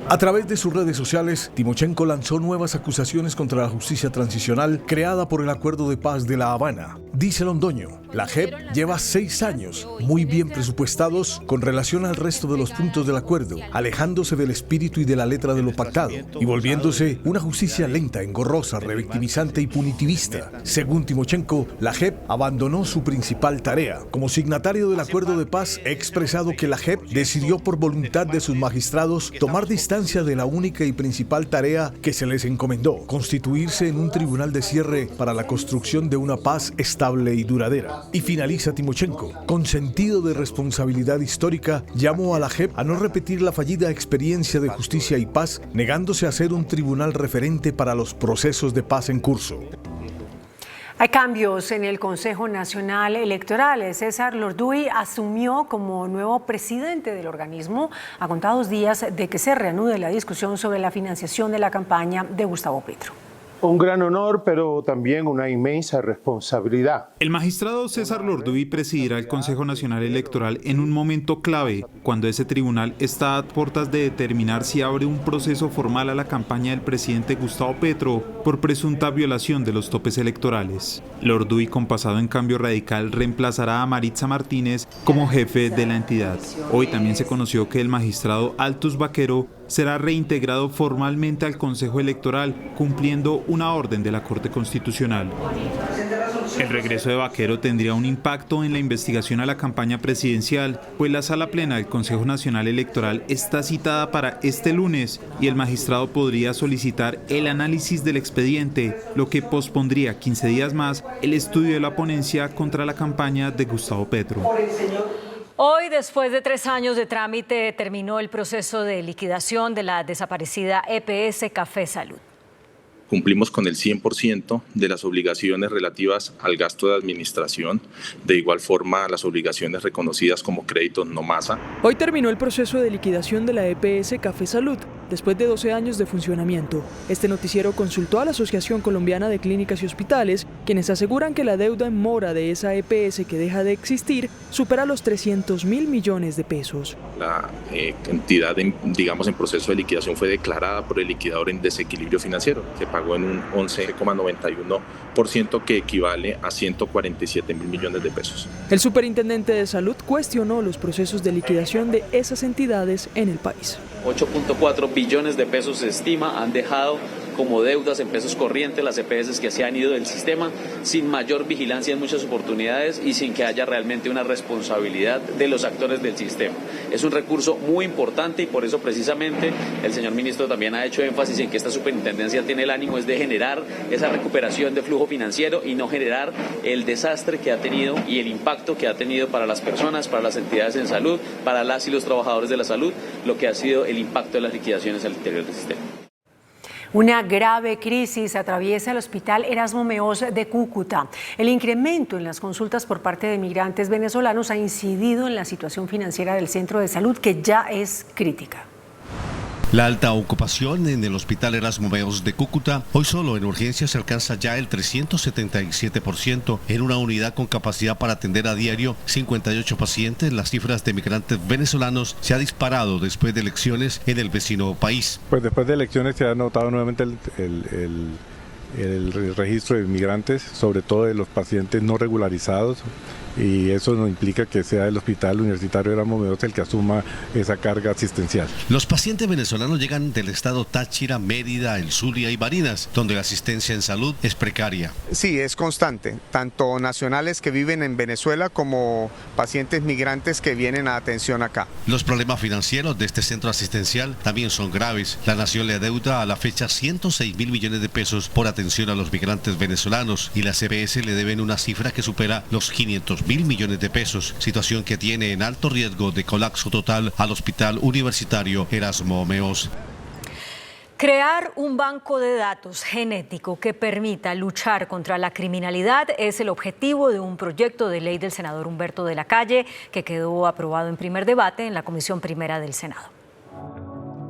A través de sus redes sociales, Timochenko lanzó nuevas acusaciones contra la justicia transicional creada por el Acuerdo de Paz de La Habana. Dice Londoño, la JEP lleva 6 años muy bien presupuestados con relación al resto de los puntos del acuerdo, alejándose del espíritu y de la letra de lo pactado y volviéndose una justicia lenta, engorrosa, revictimizante y punitivista. Según Timochenko, la JEP abandonó su principal tarea. Como signatario del Acuerdo de Paz, he expresado que la JEP decidió por voluntad de sus magistrados tomar distancia de la única y principal tarea que se les encomendó, constituirse en un tribunal de cierre para la construcción de una paz estable y duradera. Y finaliza Timochenko, con sentido de responsabilidad histórica, llamó a la JEP a no repetir la fallida experiencia de justicia y paz, negándose a ser un tribunal referente para los procesos de paz en curso.
Hay cambios en el Consejo Nacional Electoral. César Lorduy asumió como nuevo presidente del organismo a contados días de que se reanude la discusión sobre la financiación de la campaña de Gustavo Petro.
Un gran honor, pero también una inmensa responsabilidad.
El magistrado César Lorduy presidirá el Consejo Nacional Electoral en un momento clave, cuando ese tribunal está a puertas de determinar si abre un proceso formal a la campaña del presidente Gustavo Petro por presunta violación de los topes electorales. Lorduy, con pasado en Cambio Radical, reemplazará a Maritza Martínez como jefe de la entidad. Hoy también se conoció que el magistrado Altus Vaquero será reintegrado formalmente al Consejo Electoral, cumpliendo una orden de la Corte Constitucional. El regreso de Vaquero tendría un impacto en la investigación a la campaña presidencial, pues la Sala Plena del Consejo Nacional Electoral está citada para este lunes y el magistrado podría solicitar el análisis del expediente, lo que pospondría 15 días más el estudio de la ponencia contra la campaña de Gustavo Petro.
Hoy, después de 3 años de trámite, terminó el proceso de liquidación de la desaparecida EPS Café Salud.
Cumplimos con el 100% de las obligaciones relativas al gasto de administración, de igual forma las obligaciones reconocidas como créditos NOMASA.
Hoy terminó el proceso de liquidación de la EPS Café Salud, después de 12 años de funcionamiento. Este noticiero consultó a la Asociación Colombiana de Clínicas y Hospitales, quienes aseguran que la deuda en mora de esa EPS que deja de existir supera los 300.000 millones de pesos.
La entidad, digamos, en proceso de liquidación fue declarada por el liquidador en desequilibrio financiero. Se pagó en un 11,91% que equivale a 147.000 millones de pesos.
El superintendente de Salud cuestionó los procesos de liquidación de esas entidades en el país.
8.4 billones de pesos se estima han dejado como deudas en pesos corrientes las EPS que se han ido del sistema sin mayor vigilancia en muchas oportunidades y sin que haya realmente una responsabilidad de los actores del sistema. Es un recurso muy importante y por eso precisamente el señor ministro también ha hecho énfasis en que esta superintendencia tiene el ánimo es de generar esa recuperación de flujo financiero y no generar el desastre que ha tenido y el impacto que ha tenido para las personas, para las entidades en salud, para las y los trabajadores de la salud, lo que ha sido el impacto de las liquidaciones al interior del sistema.
Una grave crisis atraviesa el Hospital Erasmo Meós de Cúcuta. El incremento en las consultas por parte de migrantes venezolanos ha incidido en la situación financiera del centro de salud, que ya es crítica.
La alta ocupación en el Hospital Erasmo Meós de Cúcuta, hoy solo en urgencias alcanza ya el 377%, en una unidad con capacidad para atender a diario 58 pacientes. Las cifras de migrantes venezolanos se ha disparado después de elecciones en el vecino país.
Pues después de elecciones se ha notado nuevamente el registro de inmigrantes, sobre todo de los pacientes no regularizados, y eso no implica que sea el Hospital Universitario Erasmo Meós el que asuma esa carga asistencial.
Los pacientes venezolanos llegan del estado Táchira, Mérida, El Zulia y Barinas, donde la asistencia en salud es precaria.
Sí, es constante, tanto nacionales que viven en Venezuela como pacientes migrantes que vienen a atención acá.
Los problemas financieros de este centro asistencial también son graves. La nación le adeuda a la fecha 106.000 millones de pesos por atención a los migrantes venezolanos y las EPS le deben una cifra que supera los 500.000 millones de pesos, situación que tiene en alto riesgo de colapso total al Hospital Universitario Erasmo Meós.
Crear un banco de datos genético que permita luchar contra la criminalidad es el objetivo de un proyecto de ley del senador Humberto de la Calle que quedó aprobado en primer debate en la Comisión Primera del Senado.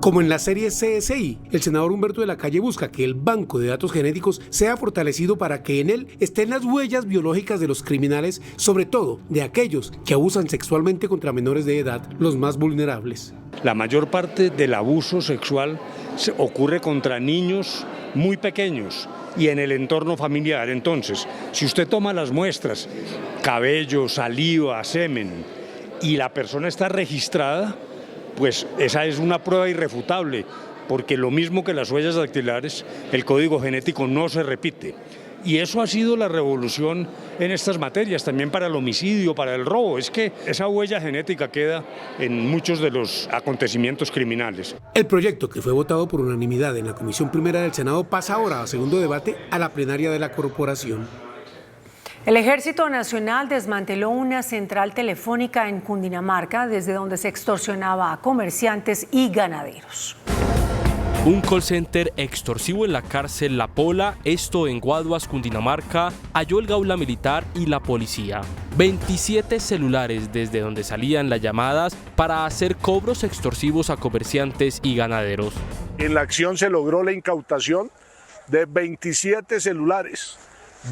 Como en la serie CSI, el senador Humberto de la Calle busca que el banco de datos genéticos sea fortalecido para que en él estén las huellas biológicas de los criminales, sobre todo de aquellos que abusan sexualmente contra menores de edad, los más vulnerables.
La mayor parte del abuso sexual ocurre contra niños muy pequeños y en el entorno familiar. Entonces, si usted toma las muestras, cabello, saliva, semen, y la persona está registrada, pues esa es una prueba irrefutable, porque lo mismo que las huellas dactilares, el código genético no se repite. Y eso ha sido la revolución en estas materias, también para el homicidio, para el robo. Es que esa huella genética queda en muchos de los acontecimientos criminales.
El proyecto, que fue votado por unanimidad en la Comisión Primera del Senado, pasa ahora a segundo debate a la plenaria de la corporación.
El Ejército Nacional desmanteló una central telefónica en Cundinamarca desde donde se extorsionaba a comerciantes y ganaderos.
Un call center extorsivo en la cárcel La Pola, esto en Guaduas, Cundinamarca, halló el Gaula Militar y la policía. 27 celulares desde donde salían las llamadas para hacer cobros extorsivos a comerciantes y ganaderos.
En la acción se logró la incautación de 27 celulares,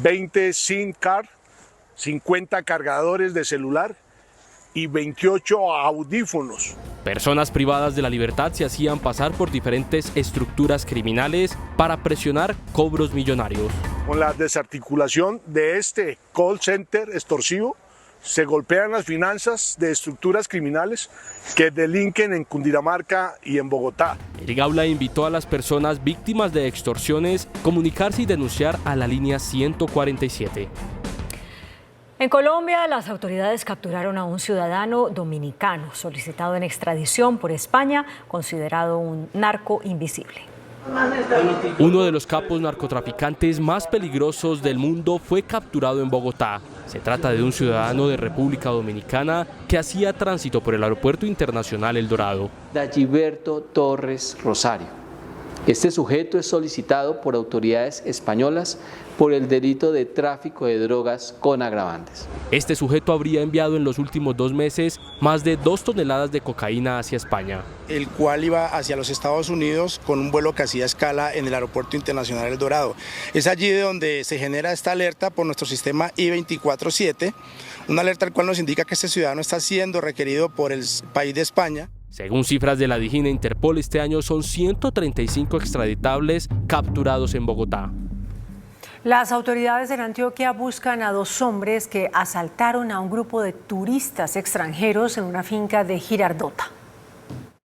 20 SIM card, 50 cargadores de celular y 28 audífonos.
Personas privadas de la libertad se hacían pasar por diferentes estructuras criminales para presionar cobros millonarios.
Con la desarticulación de este call center extorsivo, se golpean las finanzas de estructuras criminales que delinquen en Cundinamarca y en Bogotá.
El Gaula invitó a las personas víctimas de extorsiones a comunicarse y denunciar a la línea 147.
En Colombia, las autoridades capturaron a un ciudadano dominicano solicitado en extradición por España, considerado un narco invisible.
Uno de los capos narcotraficantes más peligrosos del mundo fue capturado en Bogotá. Se trata de un ciudadano de República Dominicana que hacía tránsito por el Aeropuerto Internacional El Dorado.
Dagiberto Torres Rosario.
Este sujeto es solicitado por autoridades españolas por el delito de tráfico de drogas con agravantes.
Este sujeto habría enviado en los últimos 2 meses más de 2 toneladas de cocaína hacia España.
El cual iba hacia los Estados Unidos con un vuelo que hacía escala en el Aeropuerto Internacional El Dorado. Es allí de donde se genera esta alerta por nuestro sistema I-24/7, una alerta al cual nos indica que este ciudadano está siendo requerido por el país de España.
Según cifras de la DIJÍN e Interpol, este año son 135 extraditables capturados en Bogotá.
Las autoridades en Antioquia buscan a 2 hombres que asaltaron a un grupo de turistas extranjeros en una finca de Girardota.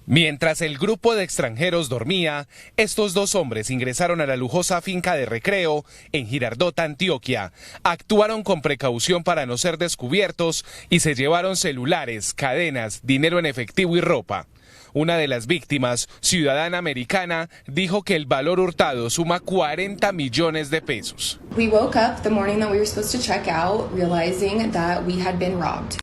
Mientras el grupo de extranjeros dormía, estos 2 hombres ingresaron a la lujosa finca de recreo en Girardota, Antioquia. Actuaron con precaución para no ser descubiertos y se llevaron celulares, cadenas, dinero en efectivo y ropa. Una de las víctimas, ciudadana americana, dijo que el valor hurtado suma 40 millones de pesos.
We woke up the morning that we were supposed to check out, realizing that we had been robbed.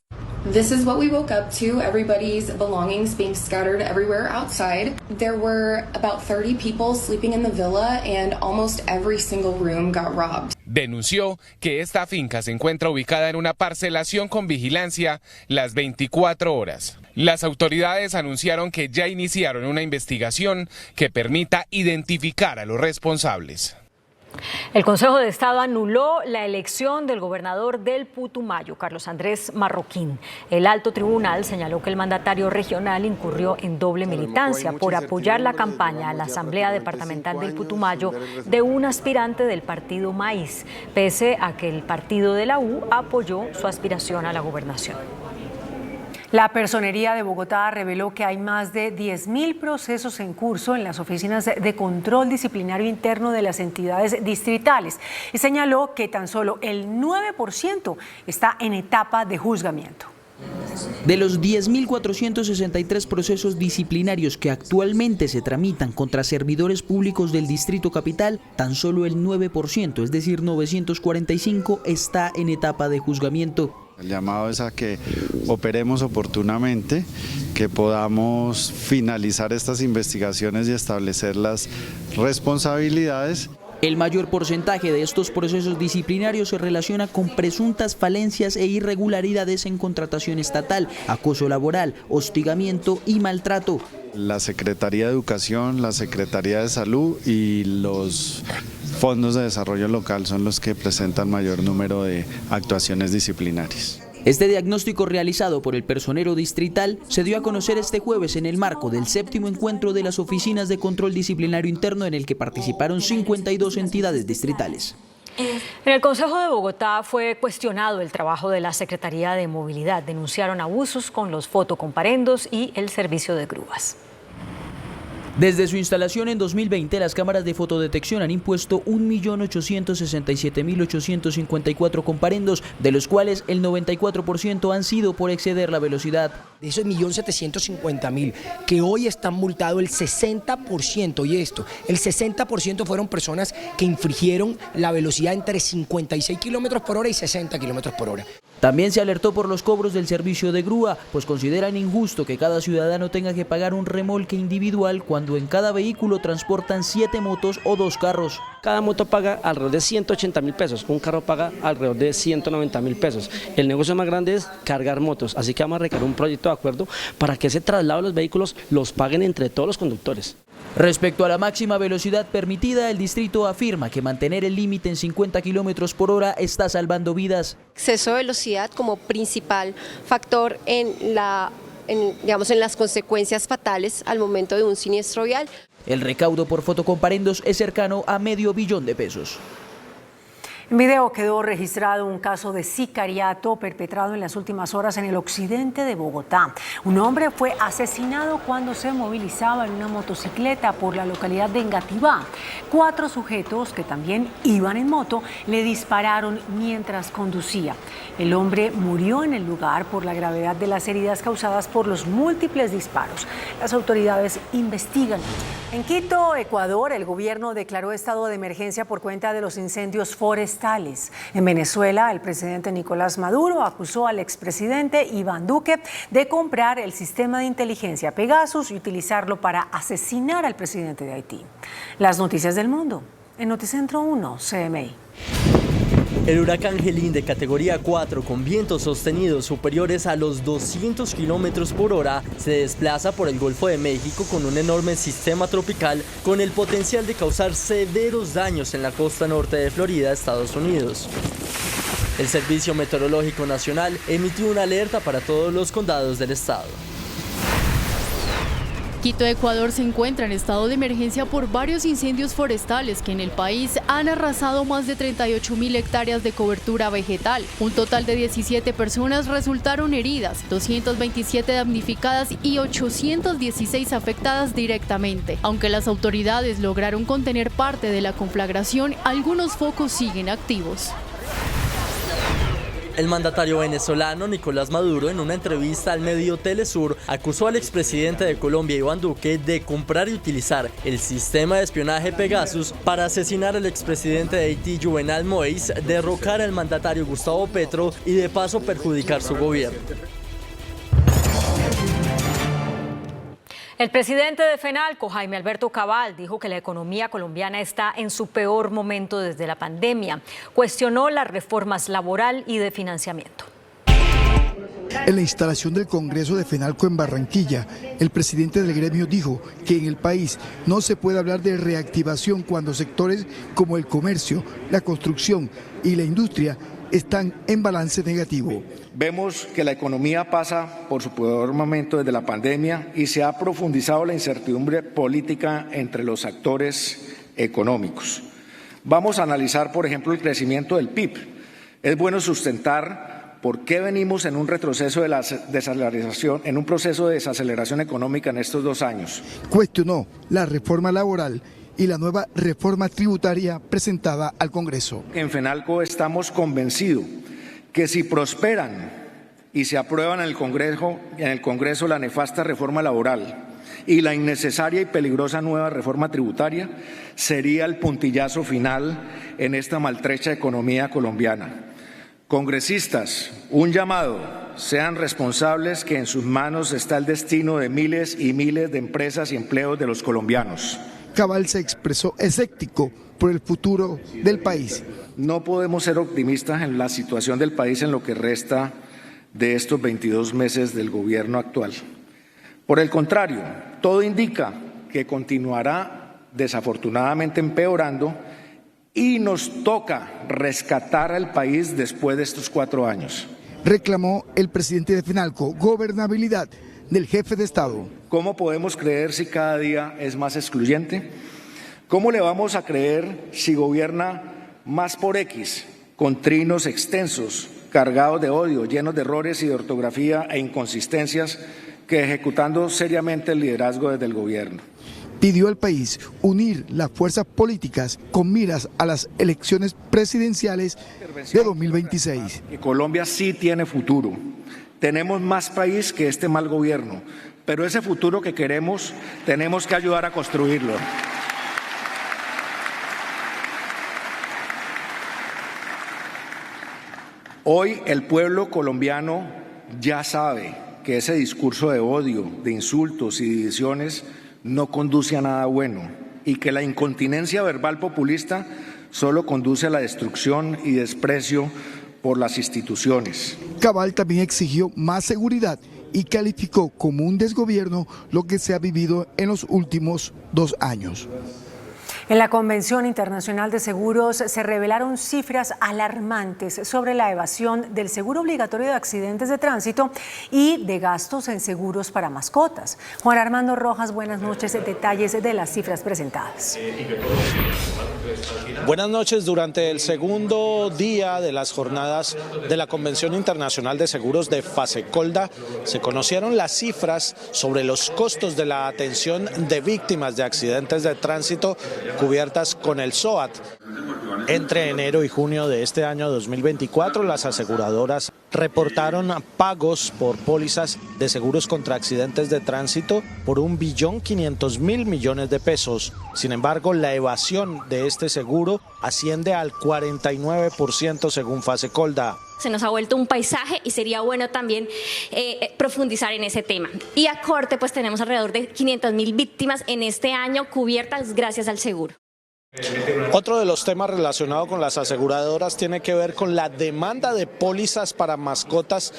This is what we woke up to, everybody's belongings being scattered everywhere outside. There were about 30 people sleeping in the villa and almost every single room got robbed.
Denunció que esta finca se encuentra ubicada en una parcelación con vigilancia las 24 horas. Las autoridades anunciaron que ya iniciaron una investigación que permita identificar a los responsables.
El Consejo de Estado anuló la elección del gobernador del Putumayo, Carlos Andrés Marroquín. El alto tribunal señaló que el mandatario regional incurrió en doble militancia por apoyar la campaña a la Asamblea Departamental del Putumayo de un aspirante del partido Maíz, pese a que el partido de la U apoyó su aspiración a la gobernación.
La Personería de Bogotá reveló que hay más de 10.000 procesos en curso en las oficinas de control disciplinario interno de las entidades distritales y señaló que tan solo el 9% está en etapa de juzgamiento.
De los 10.463 procesos disciplinarios que actualmente se tramitan contra servidores públicos del Distrito Capital, tan solo el 9%, es decir, 945, está en etapa de juzgamiento.
El llamado es a que operemos oportunamente, que podamos finalizar estas investigaciones y establecer las responsabilidades.
El mayor porcentaje de estos procesos disciplinarios se relaciona con presuntas falencias e irregularidades en contratación estatal, acoso laboral, hostigamiento y maltrato.
La Secretaría de Educación, la Secretaría de Salud y los fondos de desarrollo local son los que presentan mayor número de actuaciones disciplinarias.
Este diagnóstico realizado por el personero distrital se dio a conocer este jueves en el marco del 7º encuentro de las oficinas de control disciplinario interno en el que participaron 52 entidades distritales.
En el Consejo de Bogotá fue cuestionado el trabajo de la Secretaría de Movilidad. Denunciaron abusos con los fotocomparendos y el servicio de grúas.
Desde su instalación en 2020, las cámaras de fotodetección han impuesto 1.867.854 comparendos, de los cuales el 94% han sido por exceder la velocidad.
De esos 1.750.000 que hoy están multados, el 60%, y esto, el 60% fueron personas que infringieron la velocidad entre 56 km/h y 60 km/h.
También se alertó por los cobros del servicio de grúa, pues consideran injusto que cada ciudadano tenga que pagar un remolque individual cuando en cada vehículo transportan 7 motos o 2 carros.
Cada moto paga alrededor de 180.000 pesos, un carro paga alrededor de 190.000 pesos. El negocio más grande es cargar motos, así que vamos a recabar un proyecto de acuerdo para que ese traslado de los vehículos los paguen entre todos los conductores.
Respecto a la máxima velocidad permitida, el distrito afirma que mantener el límite en 50 km/h está salvando vidas.
Exceso de velocidad como principal factor en las consecuencias fatales al momento de un siniestro vial.
El recaudo por fotocomparendos es cercano a $500 millones.
En video quedó registrado un caso de sicariato perpetrado en las últimas horas en el occidente de Bogotá. Un hombre fue asesinado cuando se movilizaba en una motocicleta por la localidad de Engativá. 4 sujetos que también iban en moto le dispararon mientras conducía. El hombre murió en el lugar por la gravedad de las heridas causadas por los múltiples disparos. Las autoridades investigan. En Quito, Ecuador, el gobierno declaró estado de emergencia por cuenta de los incendios forestales forestales. En Venezuela, el presidente Nicolás Maduro acusó al expresidente Iván Duque de comprar el sistema de inteligencia Pegasus y utilizarlo para asesinar al presidente de Haití. Las noticias del mundo en Noticentro 1, CMI.
El huracán Helene de categoría 4 con vientos sostenidos superiores a los 200 kilómetros por hora se desplaza por el Golfo de México con un enorme sistema tropical con el potencial de causar severos daños en la costa norte de Florida, Estados Unidos. El Servicio Meteorológico Nacional emitió una alerta para todos los condados del estado.
Quito, Ecuador, se encuentra en estado de emergencia por varios incendios forestales que en el país han arrasado más de 38.000 hectáreas de cobertura vegetal. Un total de 17 personas resultaron heridas, 227 damnificadas y 816 afectadas directamente. Aunque las autoridades lograron contener parte de la conflagración, algunos focos siguen activos.
El mandatario venezolano Nicolás Maduro, en una entrevista al medio Telesur, acusó al expresidente de Colombia, Iván Duque, de comprar y utilizar el sistema de espionaje Pegasus para asesinar al expresidente de Haití, Jovenel Moïse, derrocar al mandatario Gustavo Petro y de paso perjudicar su gobierno.
El presidente de FENALCO, Jaime Alberto Cabal, dijo que la economía colombiana está en su peor momento desde la pandemia. Cuestionó las reformas laboral y de financiamiento.
En la instalación del Congreso de FENALCO en Barranquilla, el presidente del gremio dijo que en el país no se puede hablar de reactivación cuando sectores como el comercio, la construcción y la industria están en balance negativo.
Vemos que la economía pasa por su peor momento desde la pandemia y se ha profundizado la incertidumbre política entre los actores económicos. Vamos a analizar, por ejemplo, el crecimiento del PIB. Es bueno sustentar por qué venimos en un retroceso de la desaceleración, en un proceso de desaceleración económica en estos 2 años.
Cuestionó la reforma laboral y la nueva reforma tributaria presentada al Congreso.
En FENALCO estamos convencidos que si prosperan y se aprueban en el Congreso la nefasta reforma laboral y la innecesaria y peligrosa nueva reforma tributaria, sería el puntillazo final en esta maltrecha economía colombiana. Congresistas, un llamado: sean responsables, que en sus manos está el destino de miles y miles de empresas y empleos de los colombianos.
Cabal se expresó escéptico por el futuro del país.
No podemos ser optimistas en la situación del país en lo que resta de estos 22 meses del gobierno actual. Por el contrario, todo indica que continuará desafortunadamente empeorando y nos toca rescatar al país después de estos 4 años.
Reclamó el presidente de FENALCO gobernabilidad del jefe de Estado.
¿Cómo podemos creer si cada día es más excluyente? ¿Cómo le vamos a creer si gobierna más por X, con trinos extensos, cargados de odio, llenos de errores y de ortografía e inconsistencias, que ejecutando seriamente el liderazgo desde el gobierno?
Pidió al país unir las fuerzas políticas con miras a las elecciones presidenciales de 2026.
Que Colombia sí tiene futuro. Tenemos más país que este mal gobierno, pero ese futuro que queremos tenemos que ayudar a construirlo. Hoy el pueblo colombiano ya sabe que ese discurso de odio, de insultos y divisiones no conduce a nada bueno y que la incontinencia verbal populista solo conduce a la destrucción y desprecio por las instituciones.
Cabal también exigió más seguridad y calificó como un desgobierno lo que se ha vivido en los últimos 2 años.
En la Convención Internacional de Seguros se revelaron cifras alarmantes sobre la evasión del seguro obligatorio de accidentes de tránsito y de gastos en seguros para mascotas. Juan Armando Rojas, buenas noches. Detalles de las cifras presentadas.
Buenas noches. Durante el segundo día de las jornadas de la Convención Internacional de Seguros de Fasecolda, se conocieron las cifras sobre los costos de la atención de víctimas de accidentes de tránsito cubiertas con el SOAT. Entre enero y junio de este año 2024, las aseguradoras reportaron pagos por pólizas de seguros contra accidentes de tránsito por 1.500.000 millones de pesos. Sin embargo, la evasión de este seguro asciende al 49% según Fasecolda.
Se nos ha vuelto un paisaje y sería bueno también profundizar en ese tema. Y a corte pues tenemos alrededor de 500.000 víctimas en este año cubiertas gracias al seguro.
Otro de los temas relacionados con las aseguradoras tiene que ver con la demanda de pólizas para mascotas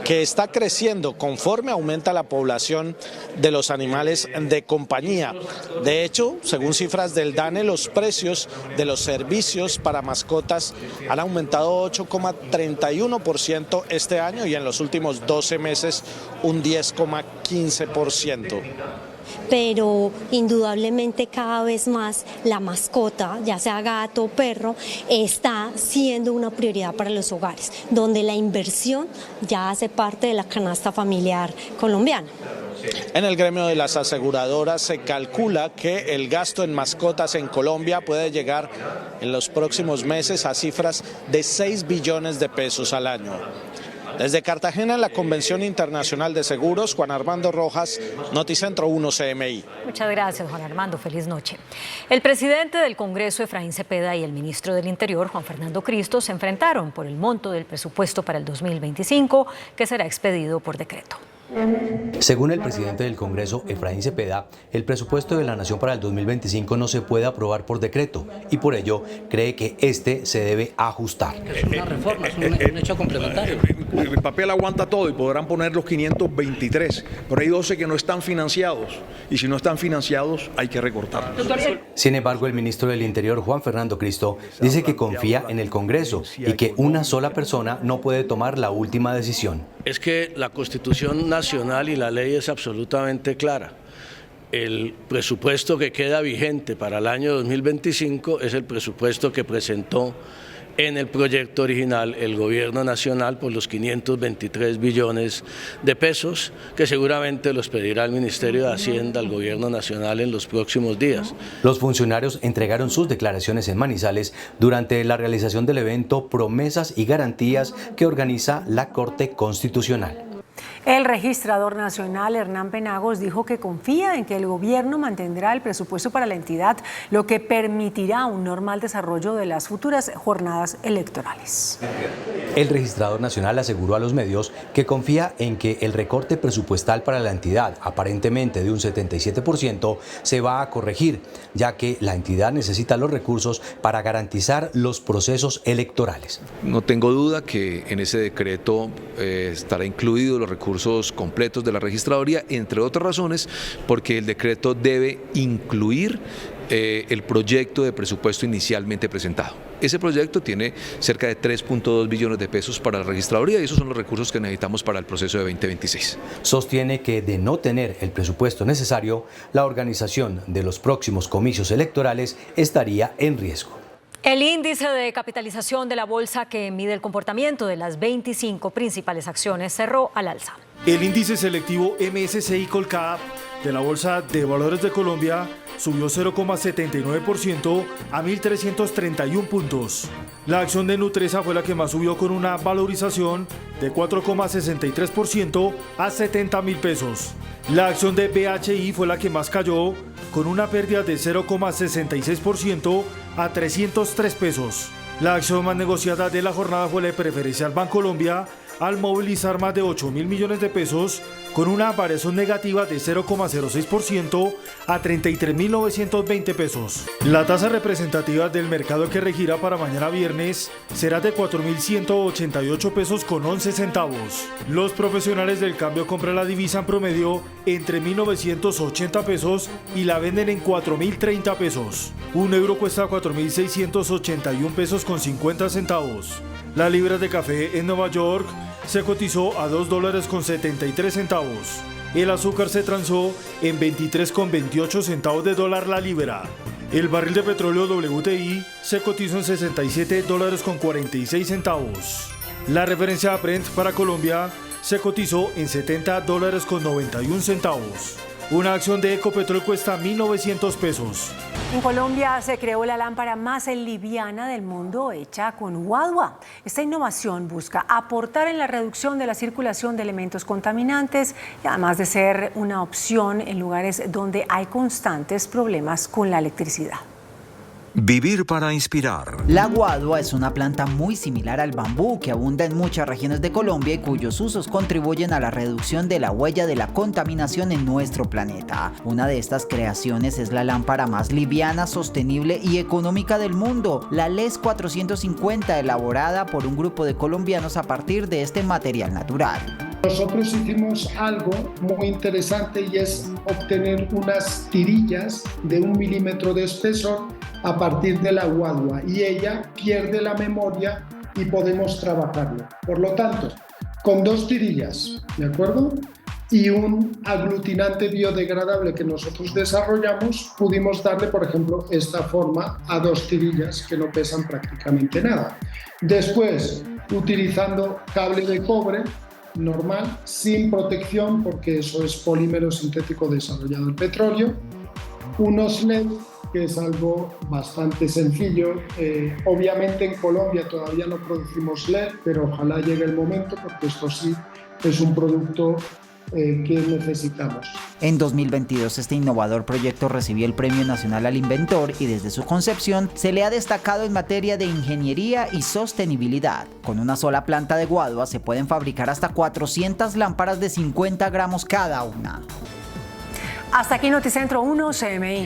que está creciendo conforme aumenta la población de los animales de compañía. De hecho, según cifras del DANE, los precios de los servicios para mascotas han aumentado 8,31% este año y en los últimos 12 meses un 10,15%.
Pero indudablemente cada vez más la mascota, ya sea gato o perro, está siendo una prioridad para los hogares, donde la inversión ya hace parte de la canasta familiar colombiana.
En el gremio de las aseguradoras se calcula que el gasto en mascotas en Colombia puede llegar en los próximos meses a cifras de 6 billones de pesos al año. Desde Cartagena, en la Convención Internacional de Seguros, Juan Armando Rojas, Noticentro 1 CMI.
Muchas gracias, Juan Armando. Feliz noche. El presidente del Congreso, Efraín Cepeda, y el ministro del Interior, Juan Fernando Cristo, se enfrentaron por el monto del presupuesto para el 2025, que será expedido por decreto.
Según el presidente del Congreso, Efraín Cepeda, el presupuesto de la Nación para el 2025 no se puede aprobar por decreto y por ello cree que este se debe ajustar.
Es una reforma, es un hecho complementario.
El papel aguanta todo y podrán poner los 523, pero hay 12 que no están financiados y si no están financiados hay que recortarlos.
Sin embargo, el ministro del Interior, Juan Fernando Cristo, dice que confía en el Congreso y que una sola persona no puede tomar la última decisión.
Es que la Constitución Nacional y la ley es absolutamente clara. El presupuesto que queda vigente para el año 2025 es el presupuesto que presentó en el proyecto original el Gobierno Nacional por los 523 billones de pesos, que seguramente los pedirá el Ministerio de Hacienda al Gobierno Nacional en los próximos días.
Los funcionarios entregaron sus declaraciones en Manizales durante la realización del evento Promesas y Garantías que organiza la Corte Constitucional.
El registrador nacional Hernán Penagos dijo que confía en que el gobierno mantendrá el presupuesto para la entidad, lo que permitirá un normal desarrollo de las futuras jornadas electorales.
El registrador nacional aseguró a los medios que confía en que el recorte presupuestal para la entidad, aparentemente de un 77%, se va a corregir, ya que la entidad necesita los recursos para garantizar los procesos electorales.
No tengo duda que en ese decreto estará incluido los recursos completos de la registraduría, entre otras razones, porque el decreto debe incluir el proyecto de presupuesto inicialmente presentado. Ese proyecto tiene cerca de 3.2 billones de pesos para la registraduría y esos son los recursos que necesitamos para el proceso de 2026.
Sostiene que de no tener el presupuesto necesario, la organización de los próximos comicios electorales estaría en riesgo.
El índice de capitalización de la bolsa que mide el comportamiento de las 25 principales acciones cerró al alza.
El índice selectivo MSCI Colcap de la Bolsa de Valores de Colombia subió 0,79% a 1.331 puntos. La acción de Nutresa fue la que más subió con una valorización de 4,63% a 70.000 pesos. La acción de BHI fue la que más cayó con una pérdida de 0,66% a 303 pesos. La acción más negociada de la jornada fue la de Preferencial Bancolombia, al movilizar más de 8.000 millones de pesos con una variación negativa de 0,06% a 33.920 pesos. La tasa representativa del mercado que regirá para mañana viernes será de 4.188 pesos con 11 centavos. Los profesionales del cambio compran la divisa en promedio entre 1.980 pesos y la venden en 4.030 pesos. Un euro cuesta 4.681 pesos con 50 centavos. La libra de café en Nueva York se cotizó a $2.73. El azúcar se transó en 23,28 centavos de dólar la libra. El barril de petróleo WTI se cotizó en $67.46. La referencia Brent para Colombia se cotizó en $70.91. Una acción de Ecopetrol cuesta 1.900 pesos.
En Colombia se creó la lámpara más liviana del mundo hecha con guadua. Esta innovación busca aportar en la reducción de la circulación de elementos contaminantes y además de ser una opción en lugares donde hay constantes problemas con la electricidad.
Vivir para inspirar.
La guadua es una planta muy similar al bambú que abunda en muchas regiones de Colombia y cuyos usos contribuyen a la reducción de la huella de la contaminación en nuestro planeta. Una de estas creaciones es la lámpara más liviana, sostenible y económica del mundo, la LES 450, elaborada por un grupo de colombianos a partir de este material natural.
Nosotros hicimos algo muy interesante y es obtener unas tirillas de 1 milímetro de espesor a partir de la guadua y ella pierde la memoria y podemos trabajarlo. Por lo tanto, con 2 tirillas, ¿de acuerdo? Y un aglutinante biodegradable que nosotros desarrollamos, pudimos darle, por ejemplo, esta forma a 2 tirillas que no pesan prácticamente nada. Después, utilizando cable de cobre normal, sin protección, porque eso es polímero sintético desarrollado en petróleo, unos LED, que es algo bastante sencillo. Obviamente en Colombia todavía no producimos LED, pero ojalá llegue el momento, porque esto sí es un producto que necesitamos.
En 2022 este innovador proyecto recibió el Premio Nacional al Inventor y desde su concepción se le ha destacado en materia de ingeniería y sostenibilidad. Con una sola planta de guadua se pueden fabricar hasta 400 lámparas de 50 gramos cada una.
Hasta aquí Noticentro 1 CMI.